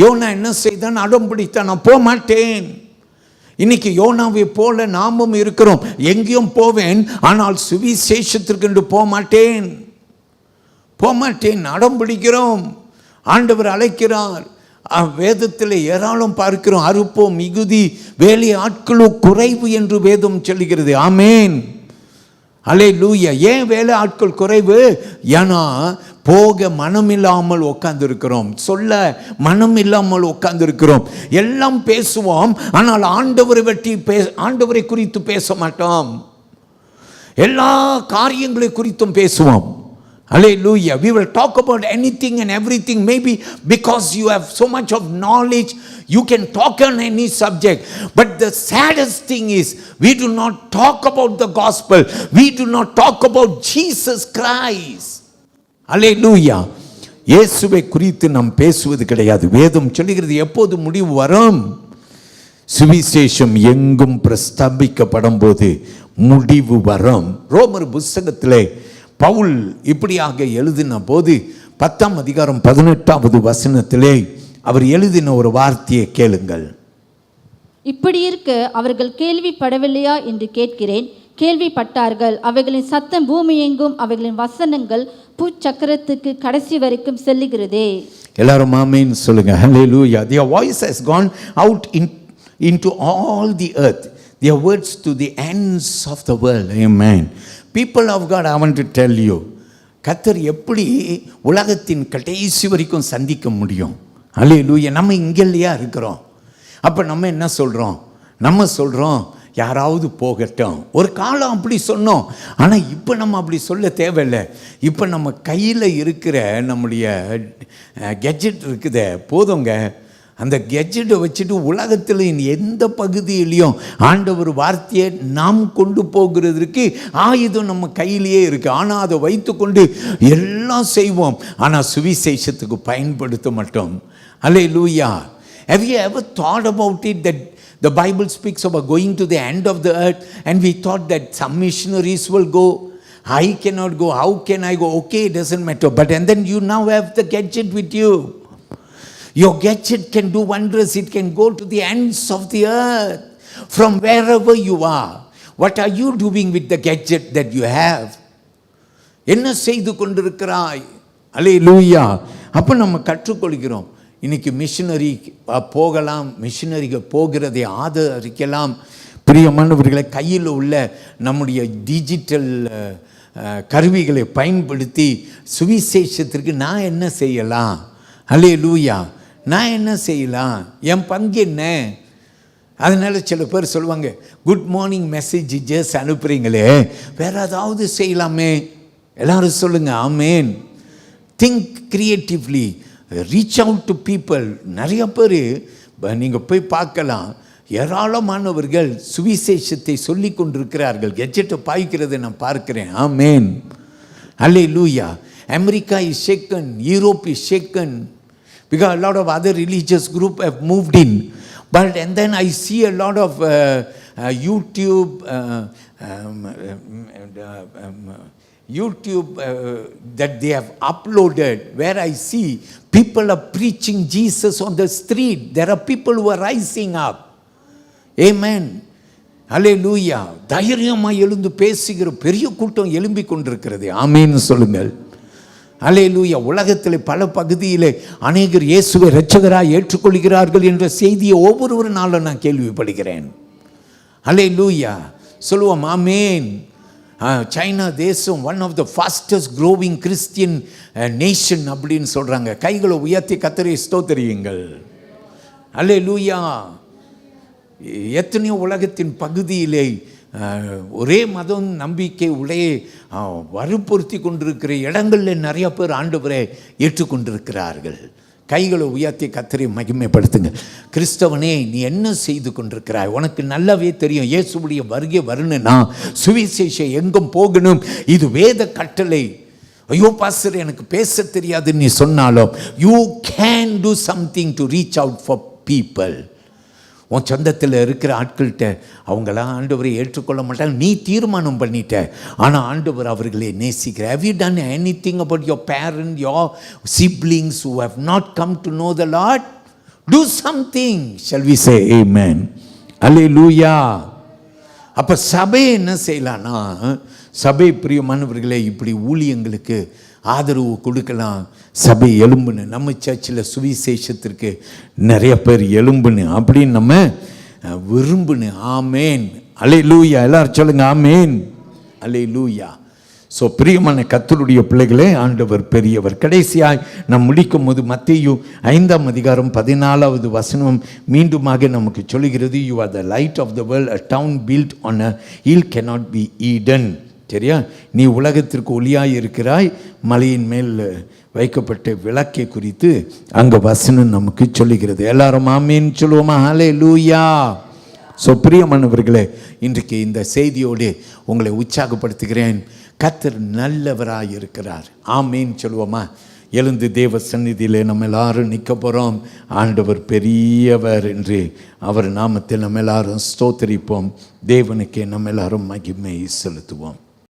யோனா என்ன செய்தான்? அடம் பிடித்தான், நான் போக மாட்டேன். இன்னைக்கு யோனாவை போல நாமும் இருக்கிறோம். எங்கேயும் போவேன், ஆனால் சுவிசேஷத்திற்கு என்று போக மாட்டேன், அடம் பிடிக்கிறோம். ஆண்டவர் அழைக்கிறார். வேதத்தில் ஏராளம் பார்க்கிறோம். அறுப்போம் மிகுதி, வேலை ஆட்களோ குறைவு என்று வேதம் சொல்லுகிறது. ஆமென். அல்லேலூயா. ஏன் வேலை ஆட்கள் குறைவு? ஏன்னா போக மனமில்லாமல் உட்கார்ந்து இருக்கிறோம், சொல்ல மனம் இல்லாமல் உட்கார்ந்து இருக்கிறோம். எல்லாம் பேசுவோம், ஆனால் ஆண்டவரை குறித்து பேச மாட்டோம். எல்லா காரியங்களை குறித்தும் பேசுவோம். Hallelujah. We will talk about anything and everything. Maybe because you have so much of knowledge, you can talk on any subject. But the saddest thing is, we do not talk about the gospel. We do not talk about Jesus Christ. Hallelujah. இயேசுவை குறித்து நாம் பேசுவது கிடையாது. வேதம் சொல்லுகிறது எப்போது முடிவு வரும்? சுவிசேஷம் எங்கும் பிரஸ்தாபிக்கப்படும் போது முடிவு வரும். ரோமர் புத்தகத்திலே பவுல் இப்படியாக எழுதின போது 10 வசனத்திலே அவர் எழுதின ஒரு வார்த்தையை கேளுங்கள். இப்படி இருக்க அவர்கள் கேள்விப்படவில்லையா என்று கேட்கிறேன். கேள்விப்பட்டார்கள். அவைகளின் சத்தம் பூமி எங்கும், அவைகளின் வசனங்கள் பூச்சக்கரத்துக்கு கடைசி வரைக்கும் செல்லுகிறதே. எல்லாரும் ஆமென் சொல்லுங்க. ஹல்லேலூயா. Their voice has gone out into all the earth. Their words to the ends of the world. Amen. People of God, I want to tell you, கர்த்தர் எப்படி உலகத்தின் கடைசி வரைக்கும் சந்திக்க முடியும்? ஹல்லேலூயா. நம்ம இங்கே இல்லையா இருக்கிறோம்? அப்போ நம்ம என்ன சொல்கிறோம்? நம்ம சொல்கிறோம் யாராவது போகட்டும். ஒரு காலம் அப்படி சொன்னோம், ஆனால் இப்போ நம்ம அப்படி சொல்ல தேவையில்லை. இப்போ நம்ம கையில் இருக்கிற நம்முடைய கெட்ஜெட் இருக்குதே, போதுங்க. அந்த கெட்ஜெட்டை வச்சுட்டு உலகத்தில் எந்த பகுதியிலையும் ஆண்டவர் வார்த்தையை நாம் கொண்டு போகிறதுக்கு ஆயுதம் நம்ம கையிலேயே இருக்குது. ஆனால் அதை வைத்து கொண்டு எல்லாம் செய்வோம், ஆனால் சுவிசேஷத்துக்கு பயன்படுத்த மாட்டோம். அல்லேலூயா. Have you ever thought about it that the Bible speaks about going to the end of the earth and we thought that some missionaries will go? I cannot go. How can I go? Okay, it doesn't matter. But and then you now have the gadget with you. Your gadget can do wonders. It can go to the ends of the earth from wherever you are. What are you doing with the gadget that you have? என்ன செய்து கொண்டிருக்கிறாய்? அல்லேலூயா. அப்போ நம்ம கற்றுக்கொள்கிறோம், இன்றைக்கி மிஷினரி போகலாம், மிஷினரிகள் போகிறதை ஆதரிக்கலாம். பிரியமானவர்களை, கையில் உள்ள நம்முடைய டிஜிட்டல் கருவிகளை பயன்படுத்தி சுவிசேஷத்திற்கு நான் என்ன செய்யலாம்? அல்லேலூயா, நான் என்ன செய்யலாம்? என் பங்கு என்ன? அதனால் சில பேர் சொல்லுவாங்க, குட் மார்னிங் மெசேஜ் ஜஸ்ட் அனுப்புகிறீங்களே, வேறு ஏதாவது செய்யலாமே. எல்லாரும் சொல்லுங்கள் amen. Think creatively, reach out to people. நிறைய பேர் நீங்கள் போய் பார்க்கலாம், ஏராளமானவர்கள் சுவிசேஷத்தை சொல்லி கொண்டிருக்கிறார்கள். கெஜெட்டை பாய்க்கிறதை நான் பார்க்கிறேன். Amen, hallelujah. America is shaken, Europe is shaken, because a lot of other religious group have moved in. But and then I see a lot of YouTube that they have uploaded, where I see people are preaching Jesus on the street. There are people who are rising up. Amen, hallelujah. தைரியமாக எழுந்து பேசுகிற பெரிய கூட்டம் எழும்பி கொண்டிருக்கிறது. ஆமேன்னு சொல்லுங்கள். அல்லேலூயா. உலகத்தில் பல பகுதியில் அநேகர் இயேசுவை இரட்சகராக ஏற்றுக்கொள்கிறார்கள் என்ற செய்தியை ஒவ்வொரு நாளும் நான் கேள்விப்படுகிறேன். அல்லேலூயா, சொல்லுவோம் ஆமேன். சைனா தேசம் one of the fastest growing Christian nation அப்படின்னு சொல்கிறாங்க. கைகளை உயர்த்தி கர்த்தரை ஸ்தோத்திரியுங்கள். அல்லேலூயா. எத்தனையோ உலகத்தின் பகுதியிலே ஒரே மதம் நம்பிக்கை உடைய வலுப்படுத்தி கொண்டிருக்கிற இடங்களில் நிறைய பேர் ஆண்டவரை ஏற்றுக்கொண்டிருக்கிறார்கள். கைகளை உயர்த்தி கர்த்தரை மகிமைப்படுத்துங்க. கிறிஸ்தவனே, நீ என்ன செய்து கொண்டிருக்கிறாய்? உனக்கு நல்லாவே தெரியும், இயேசுவுடைய வருகை வரணும்னா சுவிசேஷம் எங்கும் போகணும். இது வேத கட்டளை. ஐயோ பாஸ்டர், எனக்கு பேச தெரியாதுன்னு நீ சொன்னாலும் you can do something to reach out for people. உன் சொந்தத்தில் இருக்கிற ஆட்கள்கிட்ட அவங்களாம் ஆண்டவரை ஏற்றுக்கொள்ள மாட்டாங்க, நீ தீர்மானம் பண்ணிட்ட. ஆனால் ஆண்டவர் அவர்களை நேசிக்கிறார். Have you done anything about your parents, your siblings who have not come to know the Lord? Do something. Shall we say amen? Hallelujah. அப்போ சபை என்ன செய்யலான்னா, சபை பிரியமானவர்களே இப்படி ஊழியங்களுக்கு ஆதரவு கொடுக்கலாம். சபை எலும்புன்னு, நம்ம சர்ச்சில் சுவிசேஷத்திற்கு நிறைய பேர் எலும்புன்னு அப்படின்னு நம்ம விரும்புன்னு. ஆமேன், அல்லேலூயா. எல்லாரும் சொல்லுங்க ஆமேன், அல்லேலூயா. ஸோ பிரியமான கர்த்தருடைய பிள்ளைகளே, ஆண்டவர் பெரியவர். கடைசியாய் நாம் முடிக்கும் போது மத்தேயு 5ஆம் அதிகாரம் 14வது வசனம் மீண்டுமாக நமக்கு சொல்லுகிறது, you are the light of the world, a town built on a hill cannot be hidden. சரியா? நீ உலகத்திற்கு ஒளியாய் இருக்கிறாய், மலையின் மேல் வைக்கப்பட்ட விளக்கை குறித்து அங்கே வசனம் நமக்கு சொல்லுகிறது. எல்லாரும் ஆமேன் சொல்லுவோமா? ஹல்லேலூயா. ஸோ பிரியமானவர்களே, இன்றைக்கு இந்த செய்தியோடு உங்களை உற்சாகப்படுத்துகிறேன். கர்த்தர் நல்லவராய் இருக்கிறார். ஆமேன் சொல்லுவோமா? எழுந்து தேவ சந்நிதியில் நம்ம எல்லாரும் நிற்க போகிறோம். ஆண்டவர் பெரியவர் என்று அவர் நாமத்தில் நம்ம எல்லாரும் ஸ்தோத்திரிப்போம். தேவனுக்கே நம்ம எல்லாரும் மகிமை செலுத்துவோம்.